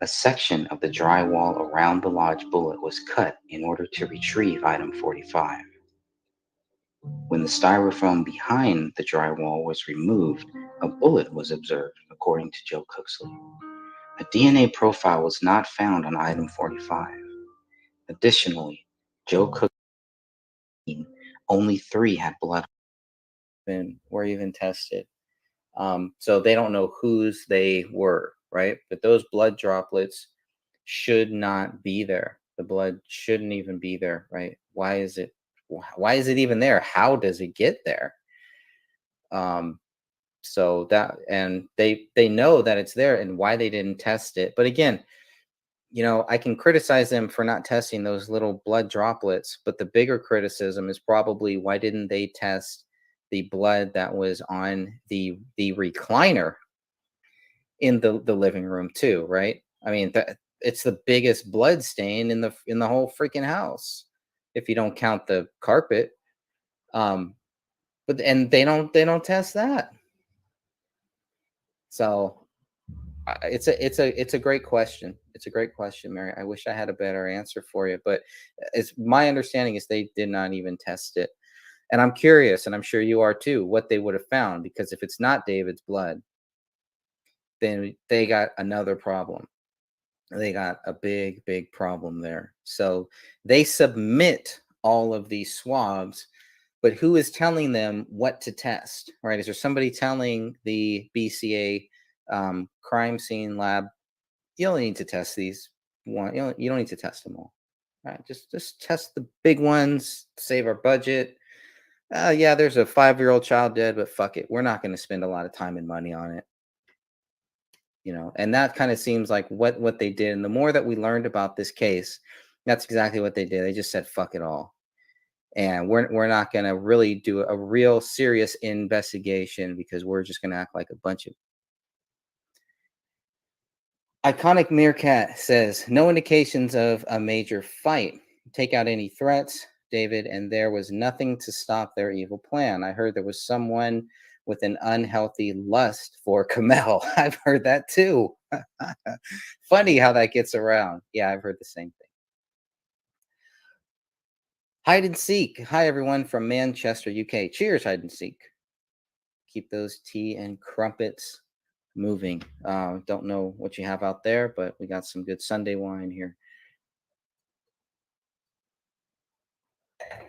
A section of the drywall around the lodged bullet was cut in order to retrieve item 45. When the styrofoam behind the drywall was removed, a bullet was observed, according to Joe Cooksley. A DNA profile was not found on item 45. Additionally, Joe Cooksley only 3 had blood were even tested. So they don't know whose they were, right? But those blood droplets should not be there. The blood shouldn't even be there, right? Why is it even there? How does it get there? So that, and they know that it's there and why they didn't test it. But again, I can criticize them for not testing those little blood droplets, but the bigger criticism is probably why didn't they test the blood that was on the recliner in the living room too, right? I mean, it's the biggest blood stain in the whole freaking house, if you don't count the carpet. But and they don't test that. So it's a great question. It's a great question, Mary. I wish I had a better answer for you, but it's my understanding is they did not even test it. And I'm curious, and I'm sure you are too, what they would have found, because if it's not David's blood, then they got another problem. They got a big, big problem there. So they submit all of these swabs, but who is telling them what to test, right? Is there somebody telling the BCA crime scene lab, you don't need to test these one, you don't need to test them all, right? Just test the big ones, save our budget. Yeah, there's a 5-year-old child dead, but fuck it, we're not going to spend a lot of time and money on it. And that kind of seems like what they did. And the more that we learned about this case, that's exactly what they did. They just said fuck it all, and we're not going to really do a real serious investigation because we're just going to act like a bunch of. Iconic Meerkat says no indications of a major fight. Take out any threats, David, and there was nothing to stop their evil plan. I heard there was someone with an unhealthy lust for Kamel. I've heard that too. Funny how that gets around. Yeah, I've heard the same thing. Hide and seek. Hi, everyone from Manchester, UK. Cheers, hide and seek. Keep those tea and crumpets moving. Don't know what you have out there, but we got some good Sunday wine here.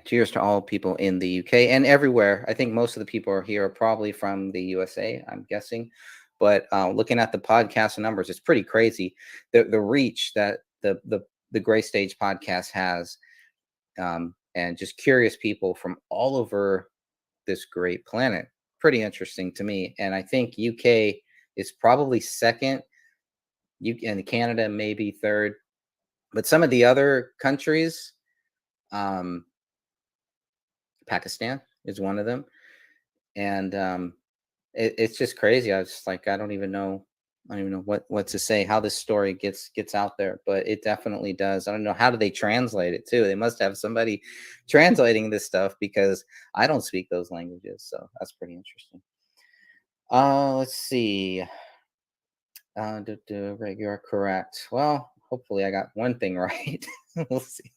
Cheers to all people in the UK and everywhere. I think most of the people are here are probably from the USA, I'm guessing. But looking at the podcast numbers, it's pretty crazy. The reach that the Gray Stage podcast has, and just curious people from all over this great planet. Pretty interesting to me. And I think UK is probably second. And Canada maybe third. But some of the other countries, um, Pakistan is one of them, and it's just crazy. I was just like, I don't even know what to say, how this story gets out there, but it definitely does. I don't know, how do they translate it too? They must have somebody translating this stuff because I don't speak those languages, so that's pretty interesting. Let's see. Right, you are correct. Well, hopefully I got one thing right. We'll see.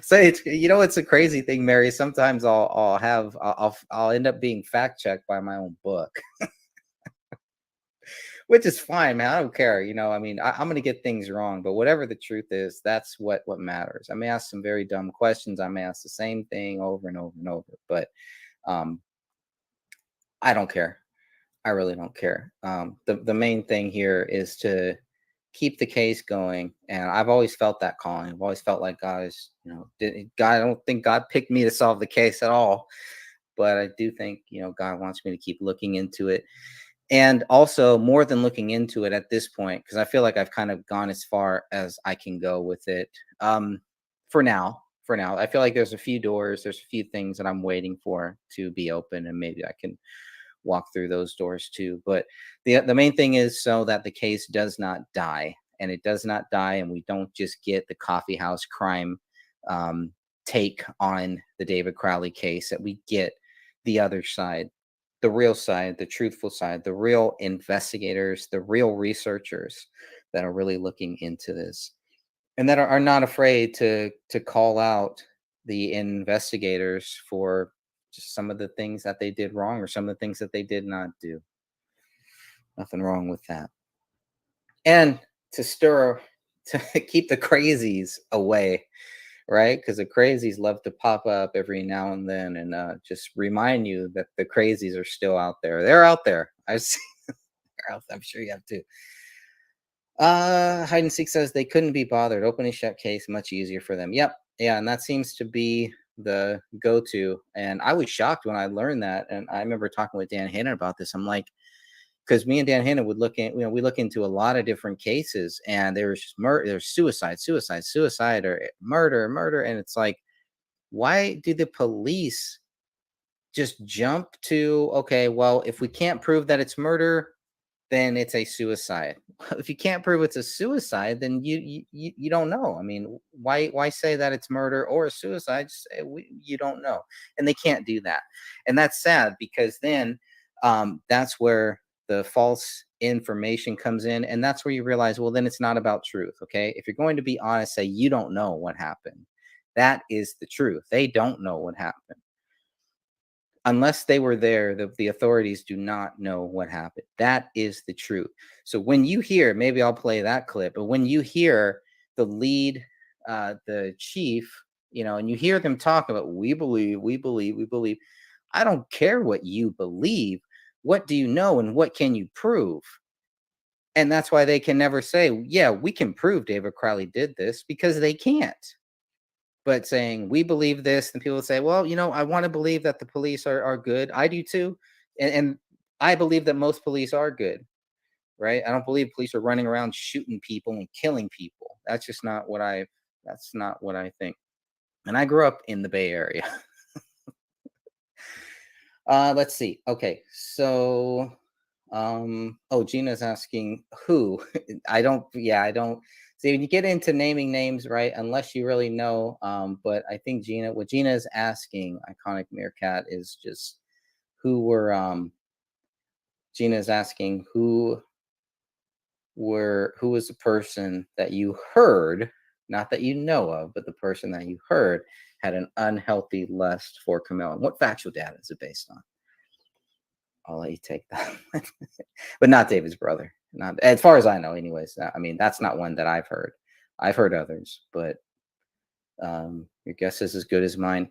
So it's a crazy thing, Mary. Sometimes I'll end up being fact checked by my own book, which is fine, man. I don't care. I mean, I'm gonna get things wrong, but whatever the truth is, that's what matters. I may ask some very dumb questions. I may ask the same thing over and over and over, but um, I don't care. I really don't care. The main thing here is to keep the case going, and I've always felt that calling. I've always felt like God is, God. I don't think God picked me to solve the case at all, but I do think God wants me to keep looking into it, and also more than looking into it at this point, because I feel like I've kind of gone as far as I can go with it. For now, I feel like there's a few doors, there's a few things that I'm waiting for to be open, and maybe I can walk through those doors too. But the main thing is so that the case does not die, and it does not die, and we don't just get the coffee house crime um, take on the David Crowley case. That we get the other side, the real side, the truthful side, the real investigators, the real researchers that are really looking into this, and that are not afraid to call out the investigators for just some of the things that they did wrong or some of the things that they did not do. Nothing wrong with that. And to keep the crazies away, right? Because the crazies love to pop up every now and then, and just remind you that the crazies are still out there. They're out there. I've seen. I'm sure you have too. Hide and seek says they couldn't be bothered. Open and shut case, much easier for them. Yep. Yeah. And that seems to be the go-to. And I was shocked when I learned that. And I remember talking with Dan Hannon about this. I'm like, because me and Dan Hannon would look at, we look into a lot of different cases, and there was just murder, there's suicide, or murder. And it's like, why do the police just jump to, okay, well, if we can't prove that it's murder, then it's a suicide. If you can't prove it's a suicide, then you don't know. I mean, why say that it's murder or a suicide? Just say you don't know, and they can't do that, and that's sad, because then that's where the false information comes in, and that's where you realize, well, then it's not about truth. Okay, if you're going to be honest, say you don't know what happened. That is the truth. They don't know what happened. Unless they were there, the authorities do not know what happened. That is the truth. So when you hear, maybe I'll play that clip, but when you hear the lead, the chief, and you hear them talk about, we believe. I don't care what you believe. What do you know, and what can you prove? And that's why they can never say, yeah, we can prove David Crowley did this, because they can't. But saying we believe this, and people say, well, I want to believe that the police are good. I do too. And I believe that most police are good, right? I don't believe police are running around shooting people and killing people. That's not what I think. And I grew up in the Bay Area. Let's see. Okay. So Gina's asking who. I don't see, when you get into naming names, right, unless you really know. But I think what Gina is asking, Iconic Meerkat, is just who were Gina's asking who was the person that you heard, not that you know of, but the person that you heard had an unhealthy lust for Camille. And what factual data is it based on? I'll let you take that. But not David's brother. Not as far as I know, anyways. I mean, that's not one that I've heard. I've heard others, but your guess is as good as mine.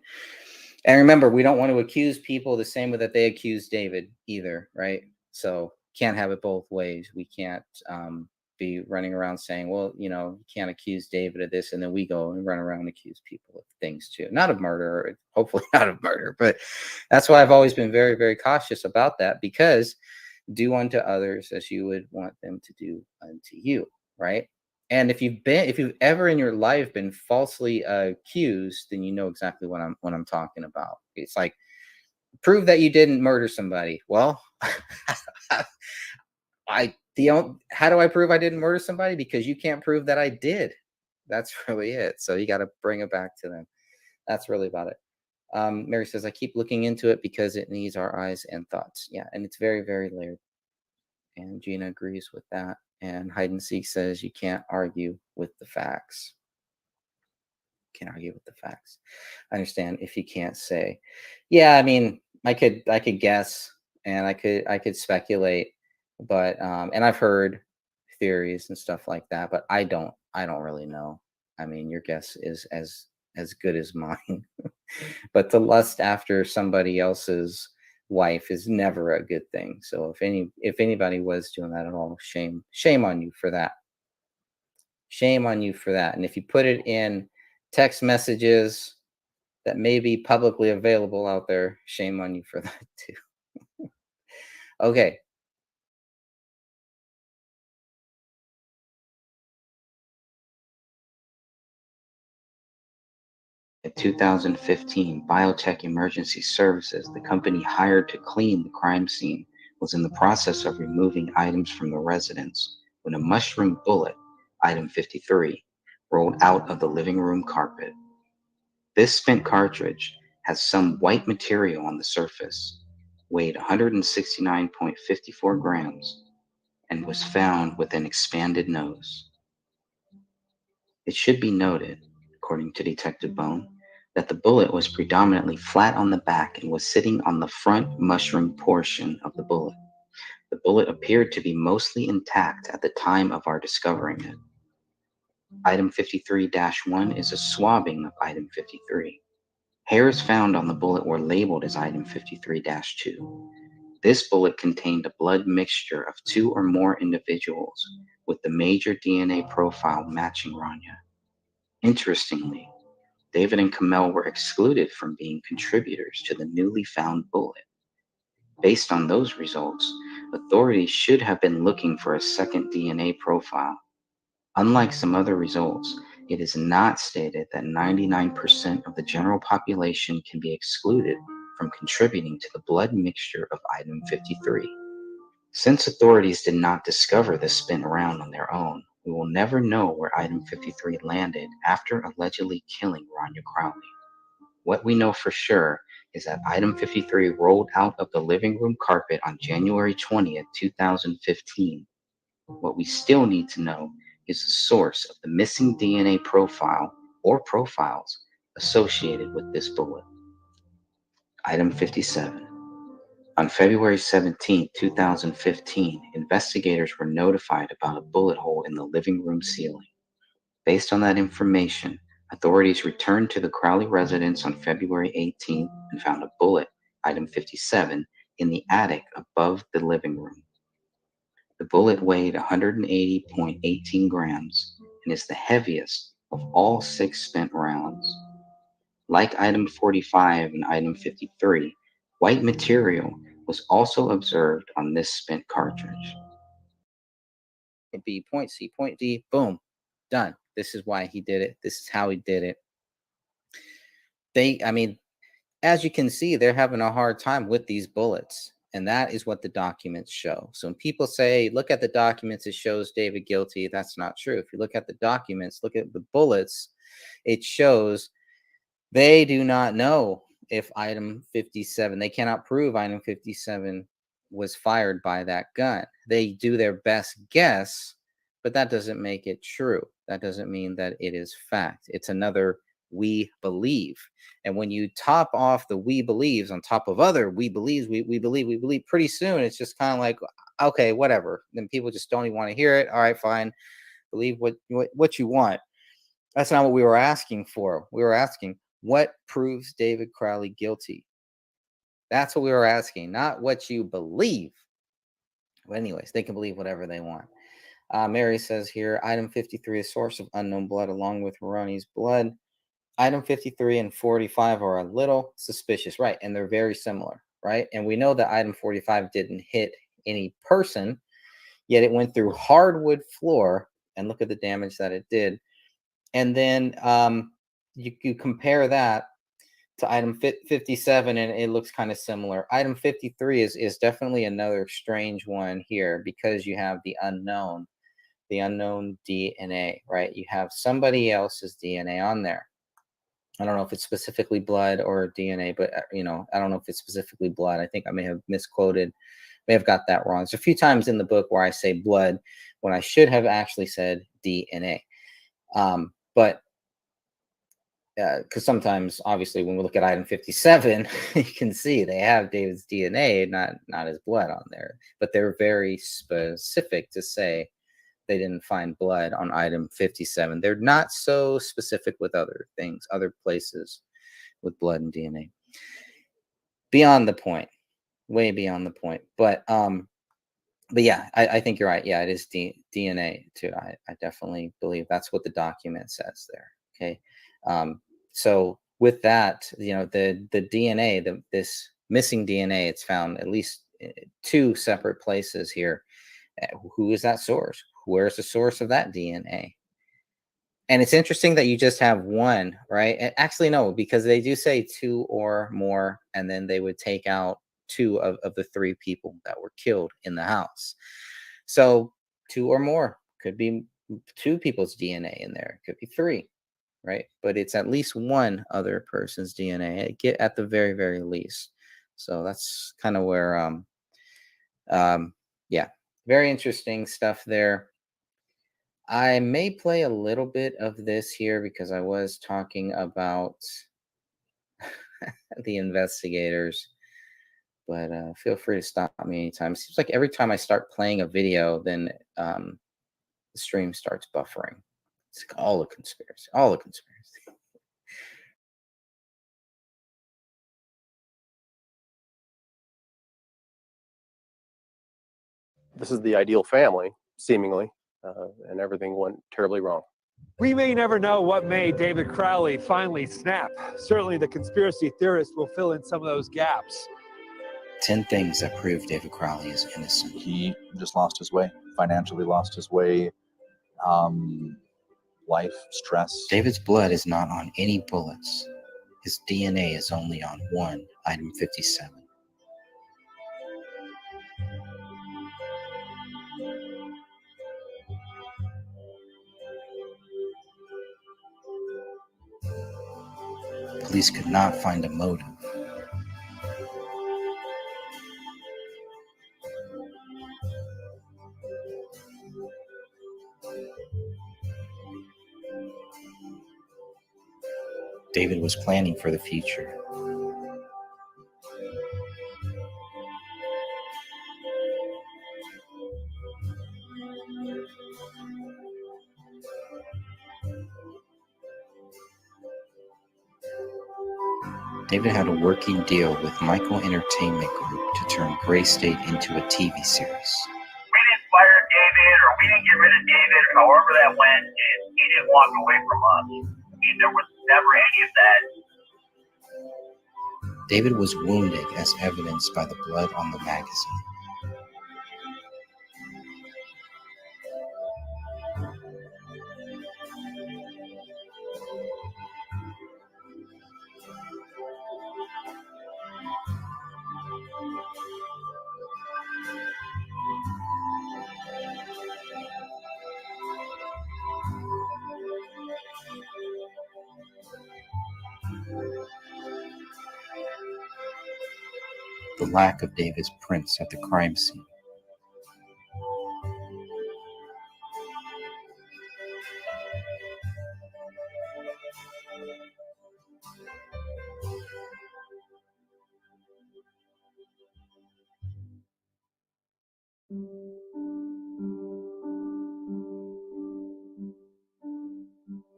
And remember, we don't want to accuse people the same way that they accused David either, right? So can't have it both ways. We can't be running around saying, well, you can't accuse David of this, and then we go and run around and accuse people of things too. Not of murder, hopefully not of murder, but that's why I've always been very, very cautious about that, because do unto others as you would want them to do unto you, right? And if you've ever in your life been falsely accused, then you know exactly what I'm talking about. It's like, prove that you didn't murder somebody. Well, how do I prove I didn't murder somebody? Because you can't prove that I did. That's really it. So you got to bring it back to them. That's really about it. Mary says, I keep looking into it because it needs our eyes and thoughts. Yeah, and it's very, very layered. And Gina agrees with that. And Hide and Seek says you can't argue with the facts. Can't argue with the facts. I understand if you can't say. Yeah, I mean, I could guess, and I could speculate, but and I've heard theories and stuff like that, but I don't really know. I mean, your guess is as good as mine. But to lust after somebody else's wife is never a good thing. So if anybody was doing that at all, shame on you for that. Shame on you for that. And if you put it in text messages that may be publicly available out there, shame on you for that too. Okay. In 2015, Biotech Emergency Services, the company hired to clean the crime scene, was in the process of removing items from the residence when a mushroom bullet, item 53, rolled out of the living room carpet. This spent cartridge has some white material on the surface, weighed 169.54 grams, and was found with an expanded nose. It should be noted, according to Detective Bone, that the bullet was predominantly flat on the back and was sitting on the front mushroom portion of the bullet. The bullet appeared to be mostly intact at the time of our discovering it. Item 53-1 is a swabbing of item 53. Hairs found on the bullet were labeled as item 53-2. This bullet contained a blood mixture of 2 or more individuals, with the major DNA profile matching Rania. Interestingly, David and Kamel were excluded from being contributors to the newly found bullet. Based on those results, authorities should have been looking for a second DNA profile. Unlike some other results, it is not stated that 99% of the general population can be excluded from contributing to the blood mixture of item 53. Since authorities did not discover the spent round on their own, we will never know where item 53 landed after allegedly killing Rania Crowley. What we know for sure is that item 53 rolled out of the living room carpet on January 20th, 2015. What we still need to know is the source of the missing DNA profile or profiles associated with this bullet. Item 57. On February 17, 2015, investigators were notified about a bullet hole in the living room ceiling. Based on that information, authorities returned to the Crowley residence on February 18 and found a bullet, item 57, in the attic above the living room. The bullet weighed 180.18 grams and is the heaviest of all 6 spent rounds. Like item 45 and item 53, white material was also observed on this spent cartridge. Point B, point C, point D, boom, done. This is why he did it. This is how he did it. I mean, as you can see, they're having a hard time with these bullets. And that is what the documents show. So when people say, look at the documents, it shows David guilty, that's not true. If you look at the documents, look at the bullets, it shows they do not know if item 57, they cannot prove item 57 was fired by that gun. They do their best guess, but that doesn't make it true. That doesn't mean that it is fact. It's another we believe. And when you top off the we believes on top of other we believes, we believe, pretty soon it's just kind of like, okay, whatever. Then people just don't even want to hear it. All right, fine. Believe what you want. That's not what we were asking for. We were asking, what proves David Crowley guilty? That's what we were asking, not what you believe. But anyways, they can believe whatever they want. Mary says here, item 53 is source of unknown blood along with Ronnie's blood. Item 53 and 45 are a little suspicious, right? And they're very similar, right? And we know that item 45 didn't hit any person, yet it went through hardwood floor, and look at the damage that it did. And then you compare that to item 57, and it looks kind of similar. Item 53 is definitely another strange one here because you have the unknown DNA, right? You have somebody else's DNA on there. I don't know if it's specifically blood or DNA, but I don't know if it's specifically blood. I think I may have misquoted, may have got that wrong. There's a few times in the book where I say blood when I should have actually said DNA. But because sometimes, obviously, when we look at item 57, you can see they have David's DNA, not his blood on there. But they're very specific to say they didn't find blood on item 57. They're not so specific with other things, other places with blood and DNA. Beyond the point, way beyond the point. But yeah, I think you're right. Yeah, it is DNA too. I definitely believe that's what the document says there. Okay. So with that, the DNA, this missing DNA, it's found at least two separate places here. Who is that source? Where's the source of that DNA? And it's interesting that you just have one, right? Actually, no, because they do say two or more, and then they would take out two of the three people that were killed in the house. So two or more could be two people's DNA in there. It could be three, right? But it's at least one other person's DNA, at the very, very least. So that's kind of where, yeah, very interesting stuff there. I may play a little bit of this here because I was talking about the investigators, but feel free to stop me anytime. It seems like every time I start playing a video, then the stream starts buffering. It's like all a conspiracy, all a conspiracy. This is the ideal family, seemingly, and everything went terribly wrong. We may never know what made David Crowley finally snap. Certainly the conspiracy theorists will fill in some of those gaps. 10 things that prove David Crowley is innocent. He just lost his way, financially lost his way, life, stress. David's blood is not on any bullets. His DNA is only on one, item 57. Police could not find a motive. David was planning for the future. David had a working deal with Michael Entertainment Group to turn Gray State into a TV series. We didn't fire David or we didn't get rid of David, however that went, and he didn't walk away from us. There was never any of that. David was wounded as evidenced by the blood on the magazine. the lack of David's prints at the crime scene.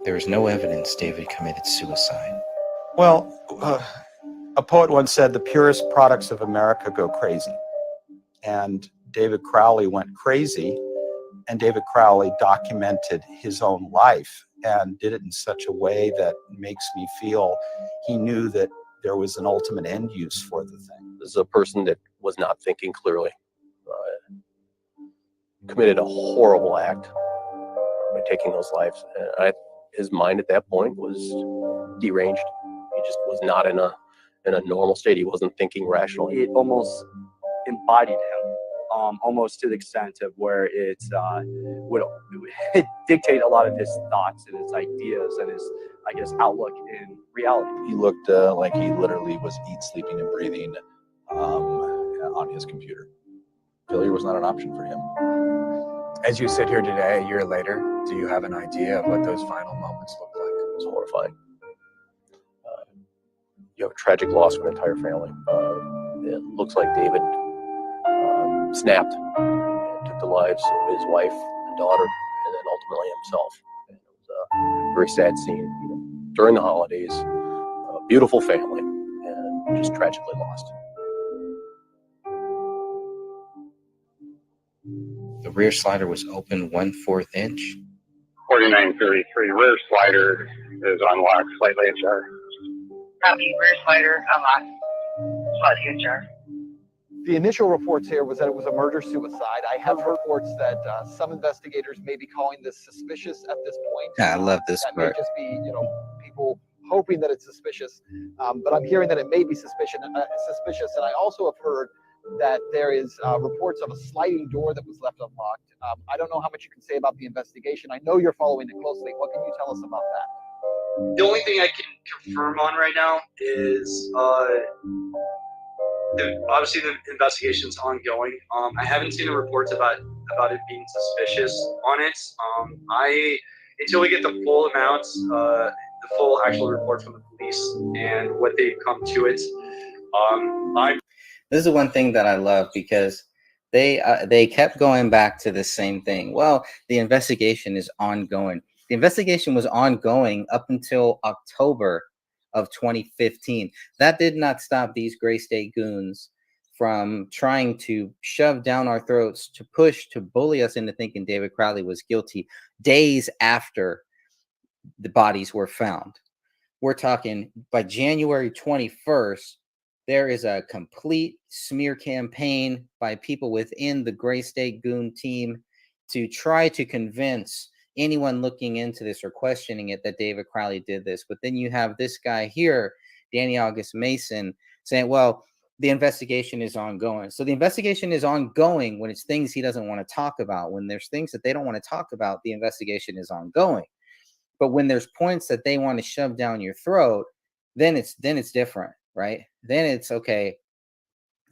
There is no evidence David committed suicide. Well, a poet once said, the purest products of America go crazy. And David Crowley went crazy, and David Crowley documented his own life and did it in such a way that makes me feel he knew that there was an ultimate end use for the thing. This is a person that was not thinking clearly, committed a horrible act by taking those lives. His mind at that point was deranged. He just was not in a normal state. He wasn't thinking rationally. It almost embodied him, almost to the extent of where it would dictate a lot of his thoughts and his ideas and his, I guess, outlook in reality. He looked like he literally was sleeping, and breathing on his computer. Failure was not an option for him. As you sit here today, a year later, do you have an idea of what those final moments look like? It was horrifying. You have a tragic loss of an entire family. It looks like David snapped and took the lives of his wife and daughter, and then ultimately himself. And it was a very sad scene during the holidays. A beautiful family, and just tragically lost. The rear slider was open 1/4 inch. 4933 rear slider is unlocked, slightly ajar. Copy, rear slider unlocked, slightly ajar. The initial reports here was that it was a murder-suicide. I have reports that some investigators may be calling this suspicious at this point. Yeah, I love this that part. may just be, people hoping that it's suspicious. But I'm hearing that it may be suspicious. And I also have heard that there is reports of a sliding door that was left unlocked. I don't know how much you can say about the investigation. I know you're following it closely. What can you tell us about that? The only thing I can confirm on right now is obviously the investigation's ongoing. I haven't seen the reports about it being suspicious on it. Until we get the full amounts, the full actual report from the police and what they've come to it, This is the one thing that I love, because they kept going back to the same thing. Well, the investigation is ongoing. The investigation was ongoing up until October of 2015. That did not stop these Gray State goons from trying to shove down our throats, to push, to bully us into thinking David Crowley was guilty days after the bodies were found. We're talking by January 21st, there is a complete smear campaign by people within the Gray State Goon team to try to convince anyone looking into this or questioning it that David Crowley did this. But then you have this guy here, Danny August Mason, saying, well, the investigation is ongoing. So the investigation is ongoing when it's things he doesn't want to talk about. When there's things that they don't want to talk about, the investigation is ongoing. But when there's points that they want to shove down your throat, then it's different, right? Then it's okay,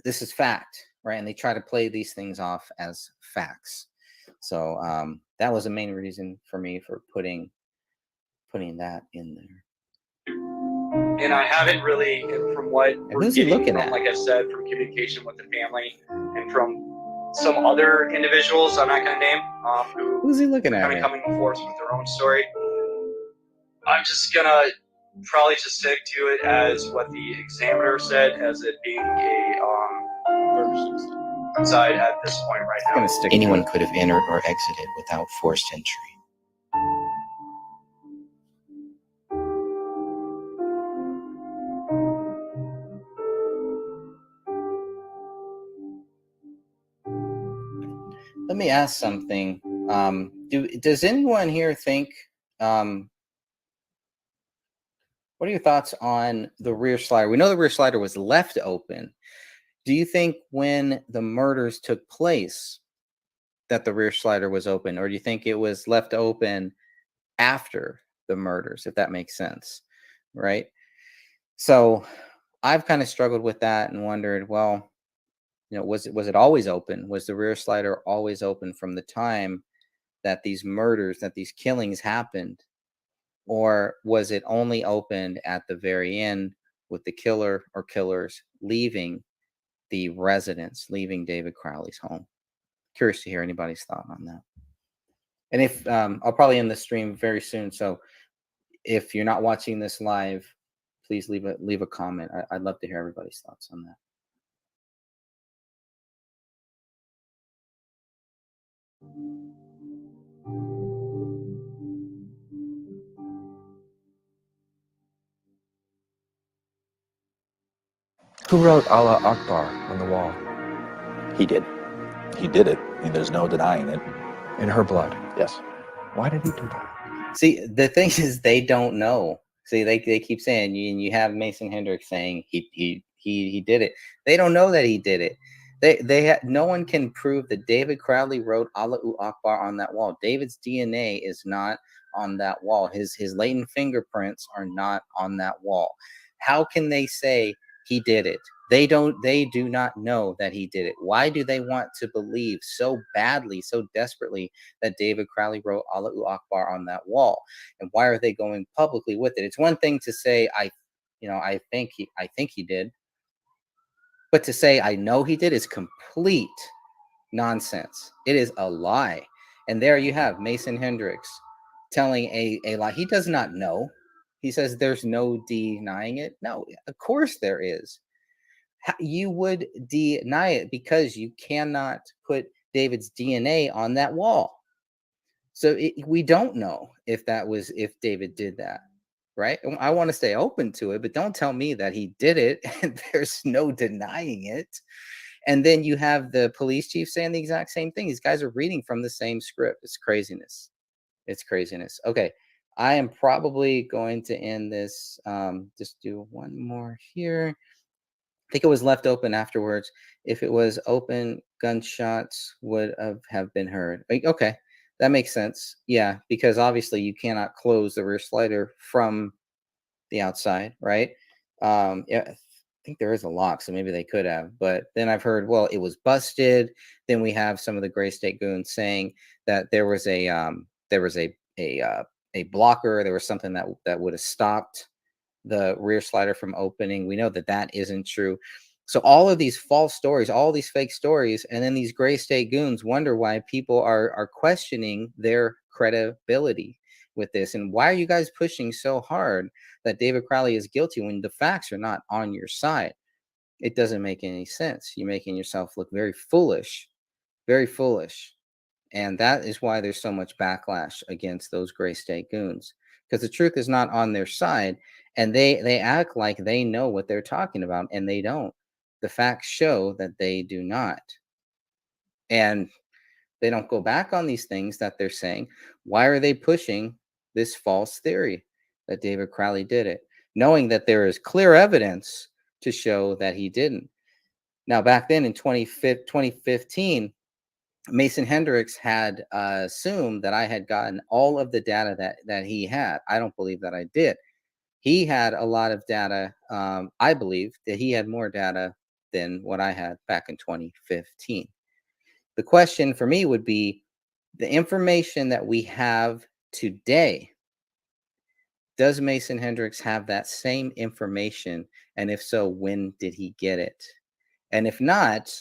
this is fact, right? And they try to play these things off as facts. So that was the main reason for me for putting that in there. and I haven't really, from what we're Who's he getting looking from, at? like I said, from communication with the family and from some other individuals I'm not going to name, Who's he looking at? kind of coming forth with their own story. I'm just gonna probably just stick to it as what the examiner said, as it being a suicide at this point right now. Anyone could have entered or exited without forced entry. Let me ask something. Does anyone here think, what are your thoughts on the rear slider? We know the rear slider was left open. Do you think when the murders took place that the rear slider was open, or do you think it was left open after the murders, if that makes sense, right? So I've kind of struggled with that and wondered, well, was it always open? Was the rear slider always open from the time that these murders, that these killings happened? Or was it only opened at the very end with the killer or killers leaving the residence, leaving David Crowley's home? Curious to hear anybody's thought on that. And if I'll probably end the stream very soon, so if you're not watching this live, please leave a comment. I'd love to hear everybody's thoughts on that. Who wrote Allah Akbar on the wall? He did. He did it. I mean, there's no denying it. In her blood. Yes. Why did he do that? See, the thing is, they don't know. See, they keep saying, you have Mason Hendricks saying he did it. They don't know that he did it. No one can prove that David Crowley wrote Allahu Akbar on that wall. David's DNA is not on that wall. His latent fingerprints are not on that wall. How can they say he did it? They do not know that he did it. Why do they want to believe so badly, so desperately, that David Crowley wrote Allahu Akbar on that wall? And why are they going publicly with it? It's one thing to say, I think he did. But to say I know he did is complete nonsense. It is a lie. And there you have Mason Hendricks telling a lie. He does not know. He says there's no denying it. No, of course there is. You would deny it because you cannot put David's DNA on that wall. So we don't know if David did that, right? I want to stay open to it, but don't tell me that he did it and there's no denying it. And then you have the police chief saying the exact same thing. These guys are reading from the same script. It's craziness. It's craziness. Okay. I am probably going to end this. Just do one more here. I think it was left open afterwards. If it was open, gunshots would have been heard. Okay, that makes sense. Yeah, because obviously you cannot close the rear slider from the outside, right? Yeah, I think there is a lock, so maybe they could have. But then I've heard, well, it was busted. Then we have some of the Gray State goons saying that there was a blocker. There was something that would have stopped the rear slider from opening. We know that isn't true. So all of these false stories, all these fake stories, and then these Gray State goons wonder why people are questioning their credibility with this. And why are you guys pushing so hard that David Crowley is guilty when the facts are not on your side? It doesn't make any sense. You're making yourself look very foolish, very foolish. And that is why there's so much backlash against those Gray State goons, because the truth is not on their side. And they act like they know what they're talking about, and they don't. The facts show that they do not. And they don't go back on these things that they're saying. Why are they pushing this false theory that David Crowley did it, knowing that there is clear evidence to show that he didn't? Now, back then in 2015, Mason Hendricks had assumed that I had gotten all of the data that he had. I don't believe that I did. He had a lot of data. I believe that he had more data than what I had back in 2015. The question for me would be the information that we have today. Does Mason Hendricks have that same information? And if so, when did he get it? And if not,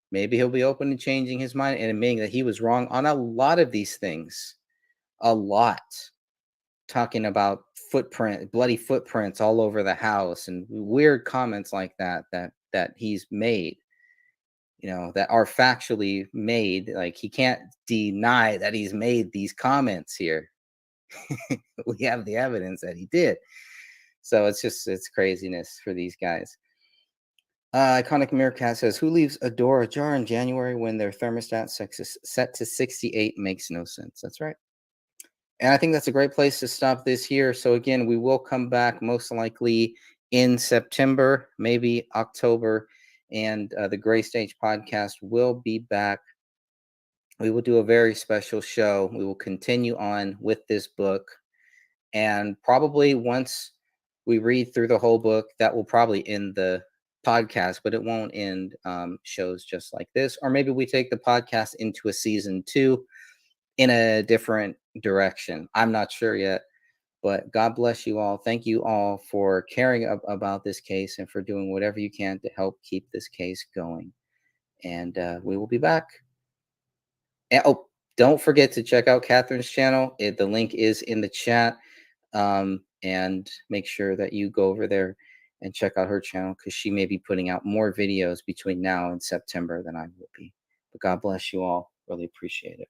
maybe he'll be open to changing his mind and admitting that he was wrong on a lot of these things. A lot. Talking about bloody footprints all over the house and weird comments like that he's made, that are factually made. Like, he can't deny that he's made these comments here. We have the evidence that he did. So it's craziness for these guys. Iconic Meerkat says, who leaves a door ajar in January when their thermostat set to 68 makes no sense. That's right. And I think that's a great place to stop this here. So again, we will come back most likely in September, maybe October, and the Gray Stage podcast will be back. We will do a very special show. We will continue on with this book. And probably once we read through the whole book, that will probably end the podcast, but it won't end shows just like this. Or maybe we take the podcast into a season 2 in a different direction. I'm not sure yet, but God bless you all. Thank you all for caring about this case and for doing whatever you can to help keep this case going. And we will be back. And, oh, don't forget to check out Catherine's channel. The link is in the chat. And make sure that you go over there and check out her channel, because she may be putting out more videos between now and September than I will be. But God bless you all. Really appreciate it.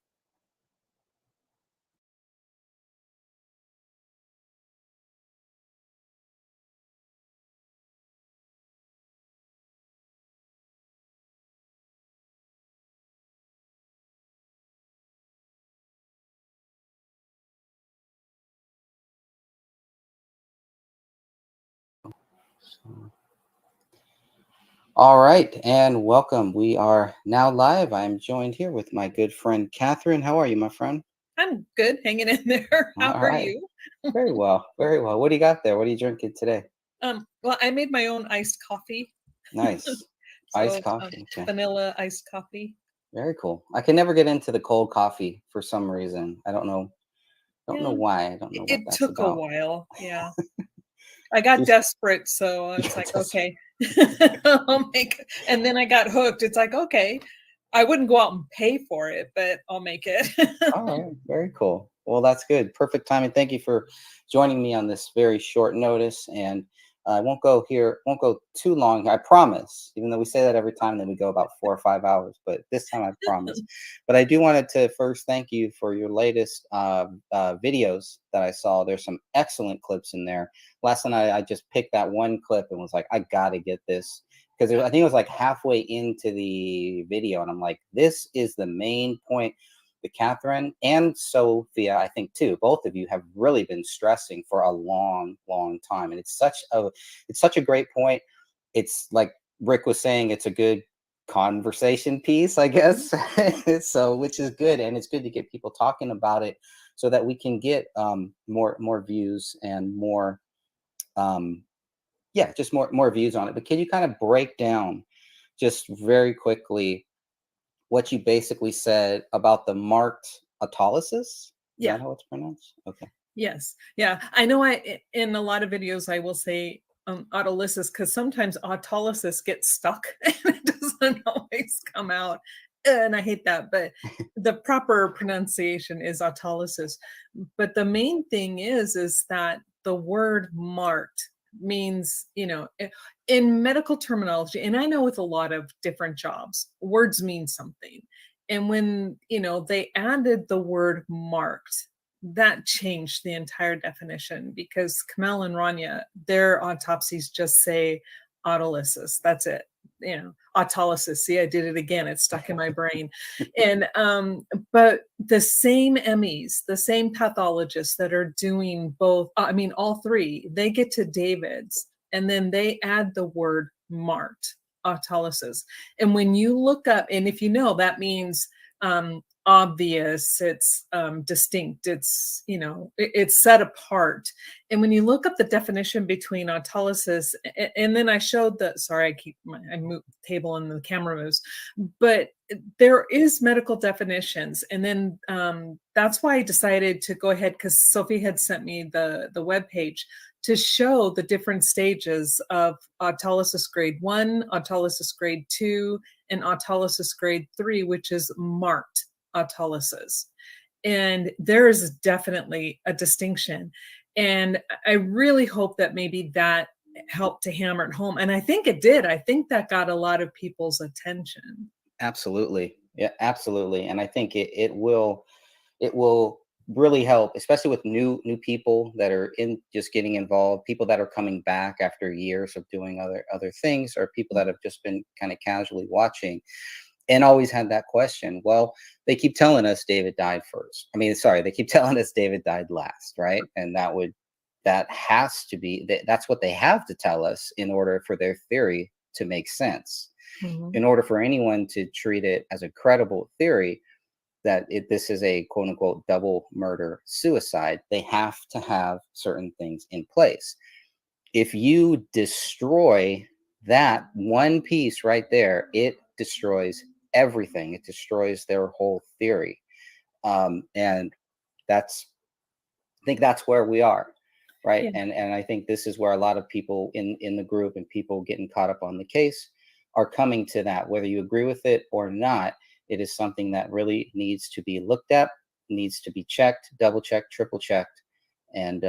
All right, and welcome. We are now live. I'm joined here with my good friend Catherine. How are you, my friend? I'm good, hanging in there. How All are right. you? Very well, very well. What do you got there? What are you drinking today? Well, I made my own iced coffee. Nice. Iced coffee. Okay. Vanilla iced coffee. Very cool. I can never get into the cold coffee for some reason. I don't know. Don't know why. I don't know what It that's took a about. while. Yeah. I got desperate, so it's like, okay, I'll make it. And then I got hooked. It's like, okay, I wouldn't go out and pay for it, but I'll make it. All right. Very cool. Well, that's good. Perfect timing. Thank you for joining me on this very short notice. And I won't go too long. I promise, even though we say that every time, then we go about 4 or 5 hours, but this time I promise. But I do wanted to first thank you for your latest videos that I saw. There's some excellent clips in there. Last night, I just picked that one clip and was like, I got to get this. Because I think it was like halfway into the video. And I'm like, this is the main point. The Catherine and Sophia, I think too, both of you have really been stressing for a long, long time. And it's such a great point. It's like Rick was saying, it's a good conversation piece, I guess. So, which is good. And it's good to get people talking about it so that we can get more views and more, just more views on it. But can you kind of break down just very quickly what you basically said about the marked autolysis? Is that how it's pronounced? Okay. Yes. Yeah. I know in a lot of videos, I will say autolysis, because sometimes autolysis gets stuck and it doesn't always come out. And I hate that, but the proper pronunciation is autolysis. But the main thing is that the word marked means, in medical terminology, and I know with a lot of different jobs, words mean something. And when, they added the word marked, that changed the entire definition, because Kamal and Rania, their autopsies just say autolysis. That's it. Autolysis. See, I did it again. It's stuck in my brain. And but the same MEs, the same pathologists that are doing both, all three, they get to David's and then they add the word marked autolysis. And when you look up, and if you know, that means obvious, it's distinct, it's it's set apart. And when you look up the definition between autolysis, and then I showed I moved the table and the camera moves, but there is medical definitions. And then that's why I decided to go ahead, because Sophie had sent me the webpage to show the different stages of autolysis grade 1, autolysis grade 2, and autolysis grade 3, which is marked autolysis. And there is definitely a distinction. And I really hope that maybe that helped to hammer it home. And I think it did. I think that got a lot of people's attention. Absolutely. Yeah, absolutely. And I think it will really help, especially with new people that are just getting involved, people that are coming back after years of doing other things, or people that have just been kind of casually watching and always had that question. Well, they keep telling us David died first. They keep telling us David died last, right? And that has to be, that's what they have to tell us in order for their theory to make sense. Mm-hmm. In order for anyone to treat it as a credible theory that this is a quote unquote double murder suicide, they have to have certain things in place. If you destroy that one piece right there, it destroys everything. It destroys their whole theory. And I think that's where we are, right? Yeah. And I think this is where a lot of people in the group and people getting caught up on the case are coming to that. Whether you agree with it or not, it is something that really needs to be looked at, needs to be checked, double checked, triple checked, and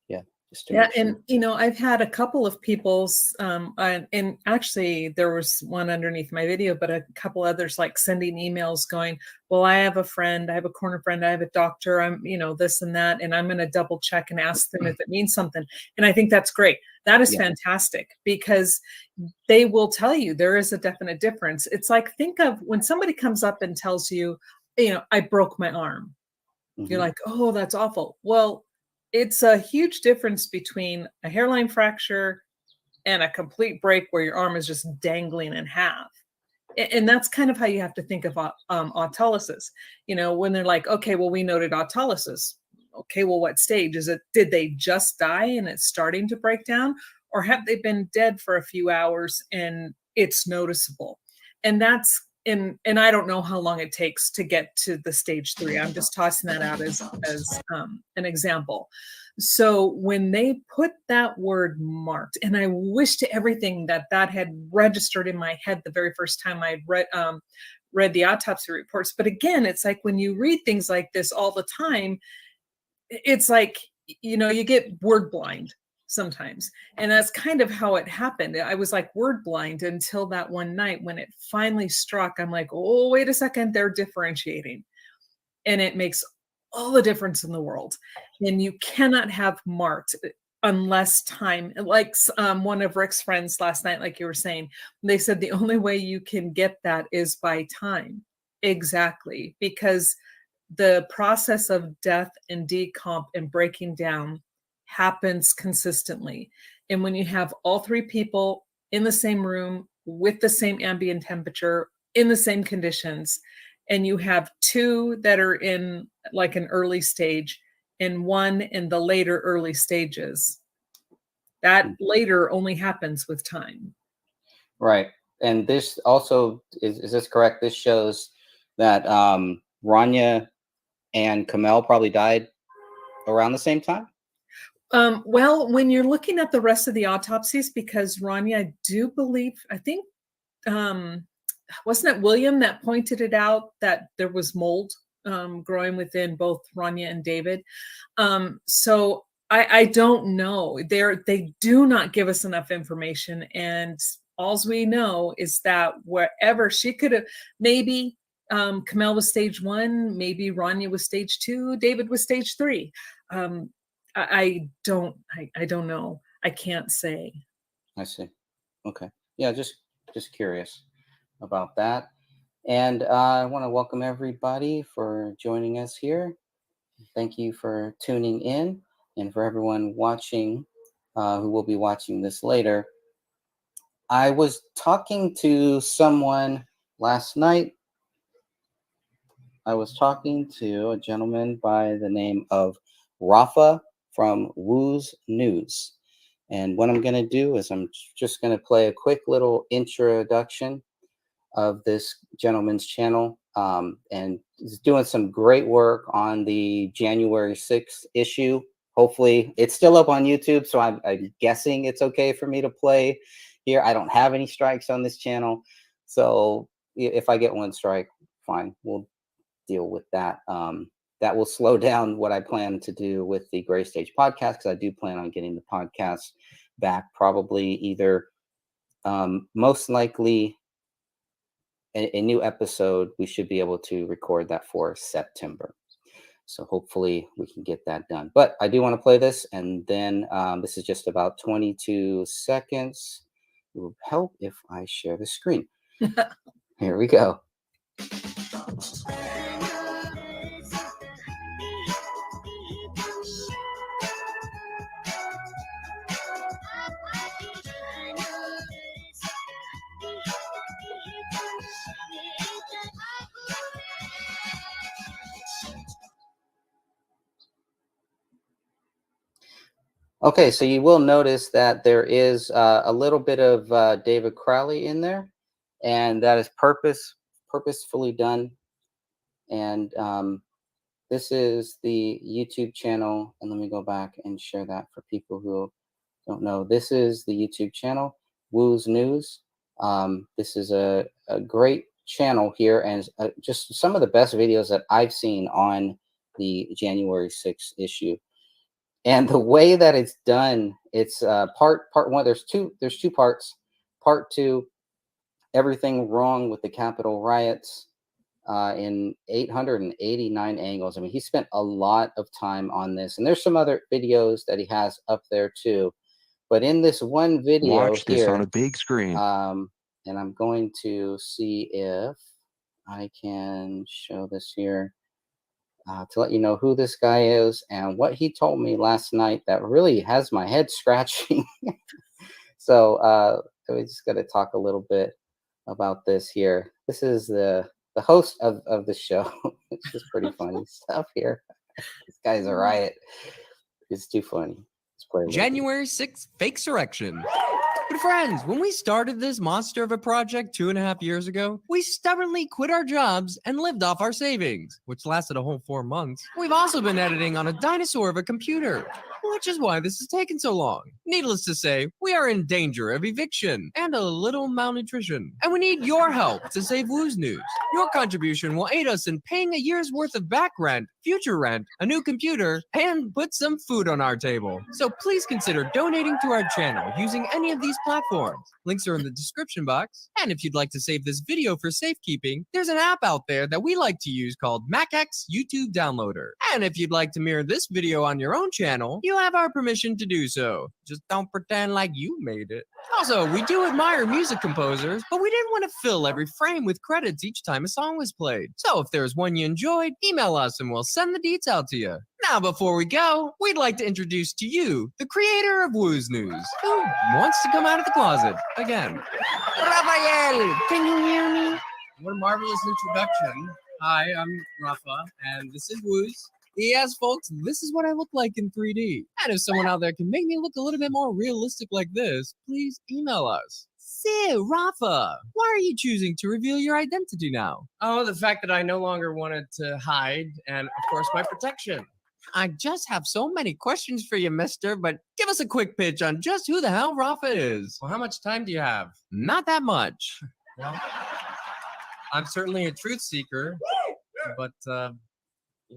yeah, just to Yeah, make sure. and I've had a couple of people's, and actually there was one underneath my video, but a couple others like sending emails going, well, I have a friend, I have a corner friend, I have a doctor, I'm, this and that, and I'm going to double check and ask them if it means something. And I think that's great. That is fantastic, because they will tell you there is a definite difference. It's like, think of when somebody comes up and tells you, I broke my arm. You're like, oh, that's awful. Well, it's a huge difference between a hairline fracture and a complete break where your arm is just dangling in half. And that's kind of how you have to think of autolysis. When they're like, okay, well, we noted autolysis. Okay, well, what stage is it? Did they just die and it's starting to break down? Or have they been dead for a few hours and it's noticeable? And that's and I don't know how long it takes to get to the stage 3. I'm just tossing that out as an example. So when they put that word marked, and I wish to everything that had registered in my head the very first time I read the autopsy reports. But again, it's like when you read things like this all the time, it's like, you get word blind sometimes. And that's kind of how it happened. I was like word blind until that one night when it finally struck. I'm like, oh, wait a second, they're differentiating. And it makes all the difference in the world. And you cannot have marked unless time, like one of Rick's friends last night, like you were saying, they said the only way you can get that is by time. Exactly. Because the process of death and decomp and breaking down happens consistently. And when you have all 3 people in the same room with the same ambient temperature, in the same conditions, and you have 2 that are in like an early stage and 1 in the later early stages, that later only happens with time. Right. And this also, is this correct? This shows that Rania and Kamel probably died around the same time? Well, when you're looking at the rest of the autopsies, because Rania, I do believe, I think, wasn't it William that pointed it out that there was mold growing within both Rania and David? So I don't know. They do not give us enough information, and all we know is that wherever she could have, maybe Kamel was stage 1, maybe Rania was stage 2, David was stage 3. I don't know. I can't say. I see. Okay. Yeah, just curious about that. And I want to welcome everybody for joining us here. Thank you for tuning in, and for everyone watching who will be watching this later. I was talking to someone last night. I was talking to a gentleman by the name of Rafa from Woo's News. And what I'm going to do is I'm just going to play a quick little introduction of this gentleman's channel. And he's doing some great work on the January 6th issue. Hopefully it's still up on YouTube, so I'm guessing it's okay for me to play here. I don't have any strikes on this channel. So if I get 1 strike, fine, we'll deal with that. That will slow down what I plan to do with the Gray Stage podcast, because I do plan on getting the podcast back probably either most likely a new episode. We should be able to record that for September. So hopefully we can get that done. But I do want to play this, and then this is just about 22 seconds. It will help if I share the screen. Here we go. Okay, so you will notice that there is a little bit of David Crowley in there, and that is purposefully done. And this is the YouTube channel, and let me go back and share that for people who don't know. This is the YouTube channel, Woo's News. This is a great channel here, and just some of the best videos that I've seen on the January 6th issue. And the way that it's done, it's part one. There's two parts. Part two, everything wrong with the Capitol riots, in 889 angles. I mean, he spent a lot of time on this, and there's some other videos that he has up there too. But in this one video Watch this here, on a big screen. and I'm going to see if I can show this here to let you know who this guy is and what he told me last night that really has my head scratching. So we just got to talk a little bit about this here. This is the host of the show. It's just pretty funny stuff here. This guy's a riot. It's too funny. Let's play a little bit. January 6th, fake surrection. But friends, when we started this monster of a project 2.5 years ago, we stubbornly quit our jobs and lived off our savings, which lasted a whole 4 months. We've also been editing on a dinosaur of a computer, which is why this has taken so long. Needless to say, we are in danger of eviction and a little malnutrition. And we need your help to save Woo's News. Your contribution will aid us in paying a year's worth of back rent, future rent, a new computer, and put some food on our table. So please consider donating to our channel using any of these platforms. Links are in the description box. And if you'd like to save this video for safekeeping, there's an app out there that we like to use called MacX YouTube Downloader. And if you'd like to mirror this video on your own channel, you have our permission to do so. Just don't pretend like you made it. Also, we do admire music composers, but we didn't want to fill every frame with credits each time a song was played. So if there's one you enjoyed, email us and we'll send the deets out to you. Now, before we go, we'd like to introduce to you the creator of Woo's News, who wants to come out of the closet again. Raphael, can you hear me? What a marvelous introduction. Hi, I'm Rafa, and this is Woo's. Yes, folks, this is what I look like in 3D. And if someone out there can make me look a little bit more realistic like this, please email us. So, Rafa, why are you choosing to reveal your identity now? Oh, the fact that I no longer wanted to hide, and of course, my protection. I just have so many questions for you, mister, but give us a quick pitch on just who the hell Rafa is. Well, how much time do you have? Not that much. Well, I'm certainly a truth seeker, but,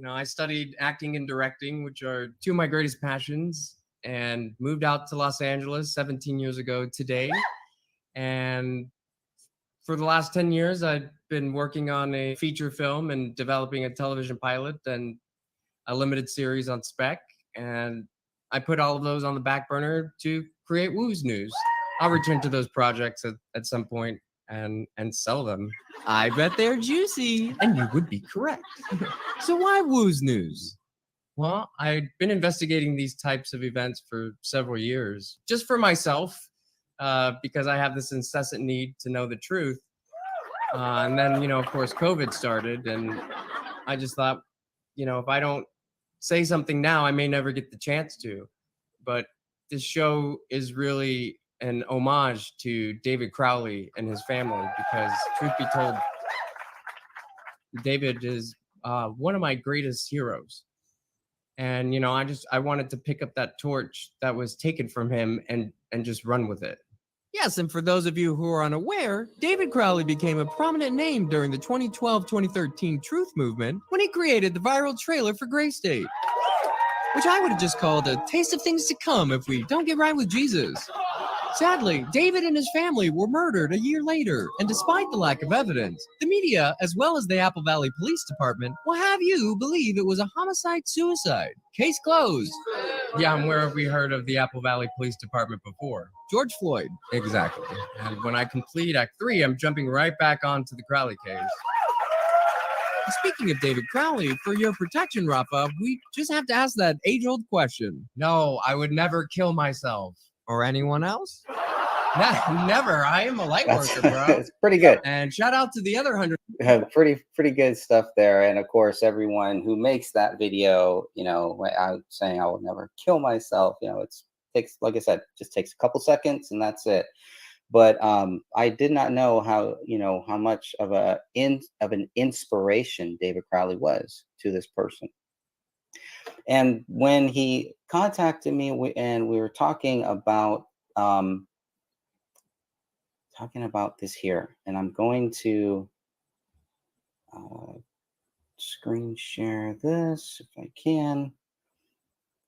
I studied acting and directing, which are two of my greatest passions, and moved out to Los Angeles 17 years ago today. And for the last 10 years, I've been working on a feature film and developing a television pilot and a limited series on spec. And I put all of those on the back burner to create Woo's News. I'll return to those projects at some point and sell them. I bet they're juicy. And you would be correct. So why Woo's News? Well, I've been investigating these types of events for several years, just for myself, because I have this incessant need to know the truth. And then, of course, COVID started, and I just thought, if I don't say something now, I may never get the chance to. But this show is really an homage to David Crowley and his family, because truth be told, David is one of my greatest heroes. And, I wanted to pick up that torch that was taken from him and just run with it. Yes, and for those of you who are unaware, David Crowley became a prominent name during the 2012-2013 Truth Movement when he created the viral trailer for Gray State, which I would have just called a taste of things to come if we don't get right with Jesus. Sadly, David and his family were murdered a year later, and despite the lack of evidence, the media, as well as the Apple Valley Police Department, will have you believe it was a homicide-suicide. Case closed. Yeah, and where have we heard of the Apple Valley Police Department before? George Floyd. Exactly. And when I complete Act 3, I'm jumping right back onto the Crowley case. Speaking of David Crowley, for your protection, Rafa, we just have to ask that age-old question. No, I would never kill myself. Or anyone else? Never. I am a light worker, bro. It's pretty good. And shout out to the other 100. Pretty good stuff there. And of course, everyone who makes that video, I'm saying I will never kill myself. It's Takes, like I said, just takes a couple seconds and that's it. But I did not know how, how much of an inspiration David Crowley was to this person. And when he contacted me, and we were talking about this here, and I'm going to screen share this if I can.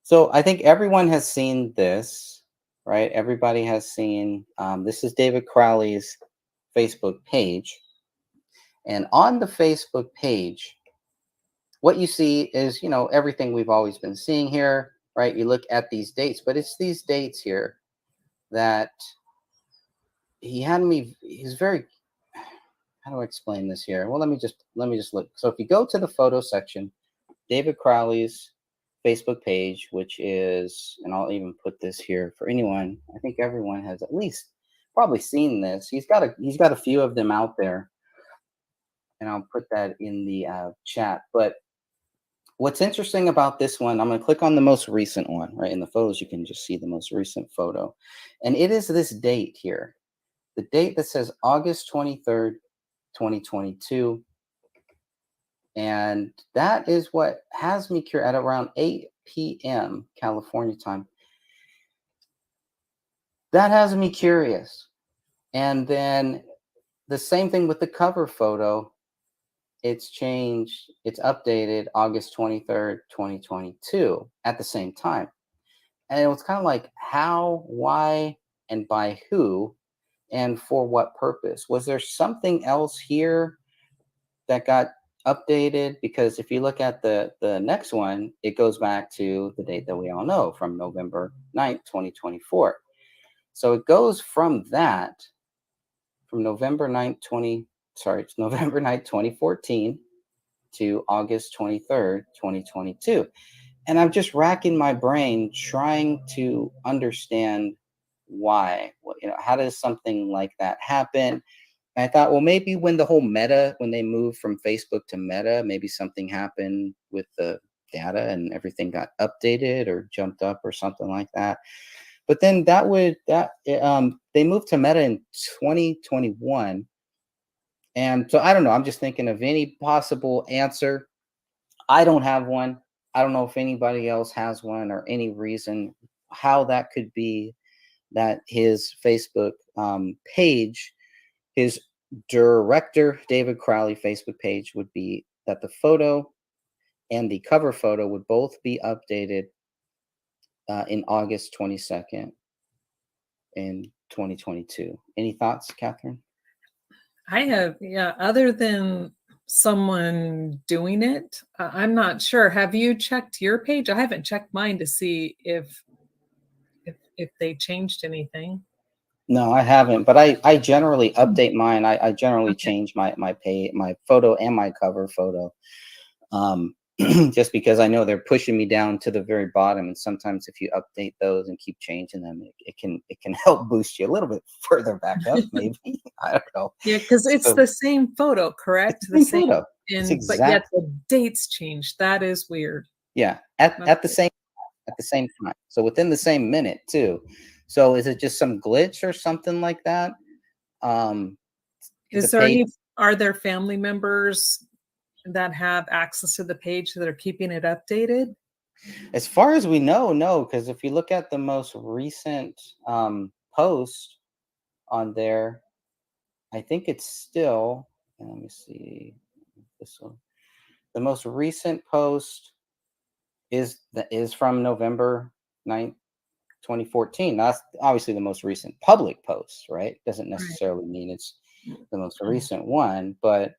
So I think everyone has seen this, right? Everybody has seen, this is David Crowley's Facebook page. And on the Facebook page, what you see is, everything we've always been seeing here, right? You look at these dates, but it's these dates here that he's very, how do I explain this here? Well, let me just look. So if you go to the photo section, David Crowley's Facebook page, which is, and I'll even put this here for anyone. I think everyone has at least probably seen this. He's got a few of them out there, and I'll put that in the chat. But what's interesting about this one, I'm going to click on the most recent one, right? In the photos, you can just see the most recent photo, and it is this date here, the date that says August 23rd, 2022. And that is what has me curious at around 8 p.m. California time. That has me curious. And then the same thing with the cover photo. It's changed, it's updated August 23rd, 2022 at the same time. And it was kind of like how, why, and by who, and for what purpose? Was there something else here that got updated? Because if you look at the next one, it goes back to the date that we all know, from November 9th, 2024. So it goes from that, from November 9th, it's November 9th, 2014 to August 23rd, 2022. And I'm just racking my brain trying to understand why. How does something like that happen? And I thought, well, maybe when they moved from Facebook to Meta, maybe something happened with the data and everything got updated or jumped up or something like that. But then they moved to Meta in 2021. And so I don't know. I'm just thinking of any possible answer. I don't have one. I don't know if anybody else has one, or any reason how that could be that his Facebook page, his director David Crowley Facebook page, would be that the photo and the cover photo would both be updated in August 22nd in 2022. Any thoughts, Catherine? I have, yeah, other than someone doing it, I'm not sure. Have you checked your page? I haven't checked mine to see if they changed anything. No, I haven't, but I generally update mine. I generally change my photo and my cover photo, just because I know they're pushing me down to the very bottom, and sometimes if you update those and keep changing them, it can help boost you a little bit further back up, maybe. I don't know. Yeah, because it's the same photo, correct? The same photo. But yet the dates changed. That is weird. Yeah, at the same time. So within the same minute too. So is it just some glitch or something like that? Are there family members that have access to the page that are keeping it updated? As far as we know, no, because if you look at the most recent post on there, I think it's still, let me see this one. The most recent post is from November 9th, 2014. That's obviously the most recent public post, right? Doesn't necessarily mean it's the most recent one, but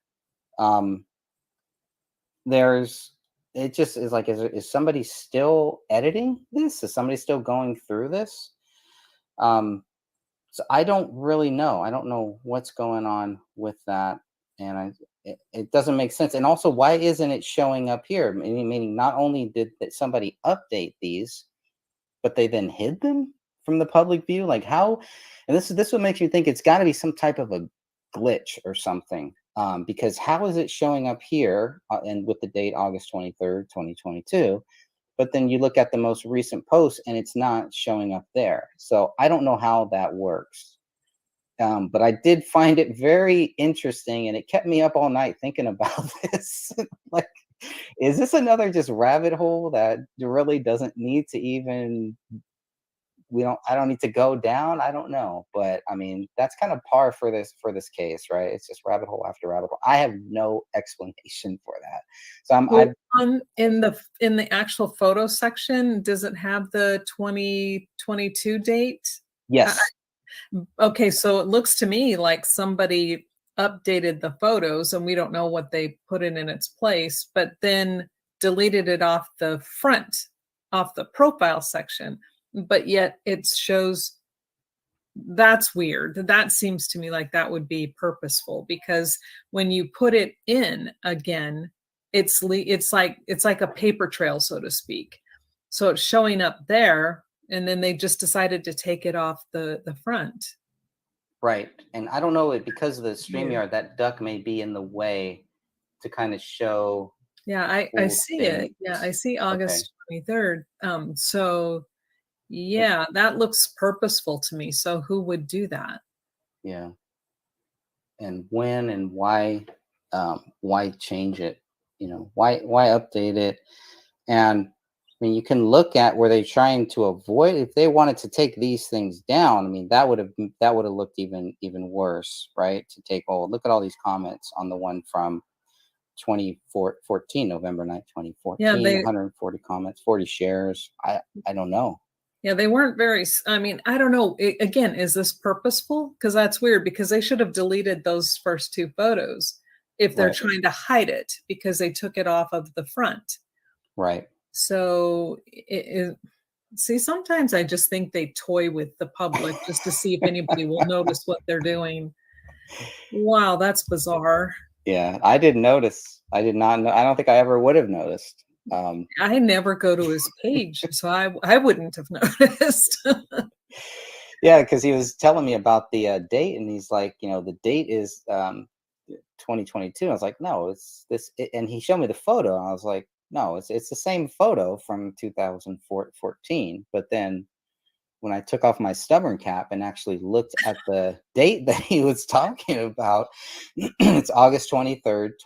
it just is like, is somebody still editing this? Is somebody still going through this? So I don't really know. I don't know what's going on with that. And it doesn't make sense. And also, why isn't it showing up here? Meaning not only did somebody update these, but they then hid them from the public view? Like how? And this what makes you think it's got to be some type of a glitch or something. Because how is it showing up here and with the date August 23rd, 2022, but then you look at the most recent post and it's not showing up there. So I don't know how that works. But I did find it very interesting, and it kept me up all night thinking about this. Like, is this another just rabbit hole that really doesn't need to even I don't need to go down? I don't know. But I mean, that's kind of par for this case, right? It's just rabbit hole after rabbit hole. I have no explanation for that. So Well, in the actual photo section, does it have the 2022 date? Yes. Okay, so it looks to me like somebody updated the photos and we don't know what they put in its place, but then deleted it off the front, off the profile section. But yet it shows. That's weird. That seems to me like that would be purposeful, because when you put it in again, it's like a paper trail, so to speak. So it's showing up there, and then they just decided to take it off the front. Right. And I don't know it because of the StreamYard, that duck may be in the way to kind of show. Yeah, I see it. Yeah, I see August 23rd. So yeah, that looks purposeful to me. So who would do that? Yeah. And when and why change it? You know, why update it? And I mean, you can look at where they're trying to avoid. If they wanted to take these things down, I mean, that would have looked even worse, right? To take look at all these comments on the one from 2014, November 9th, 2014. Yeah, 140 comments, 40 shares. I don't know. Yeah, they weren't very. I mean, I don't know. Again, is this purposeful? Because that's weird. Because they should have deleted those first two photos if they're trying to hide it, because they took it off of the front. Right. So see, sometimes I just think they toy with the public just to see if anybody will notice what they're doing. Wow, that's bizarre. Yeah, I didn't notice. I did not know. I don't think I ever would have noticed. I never go to his page, so I wouldn't have noticed. Yeah, because he was telling me about the date, and he's like, you know, the date is 2022. I was like, no, it's this. And he showed me the photo, and I was like, no, it's the same photo from 2014. But then when I took off my stubborn cap and actually looked at the date that he was talking about, it's August 23rd,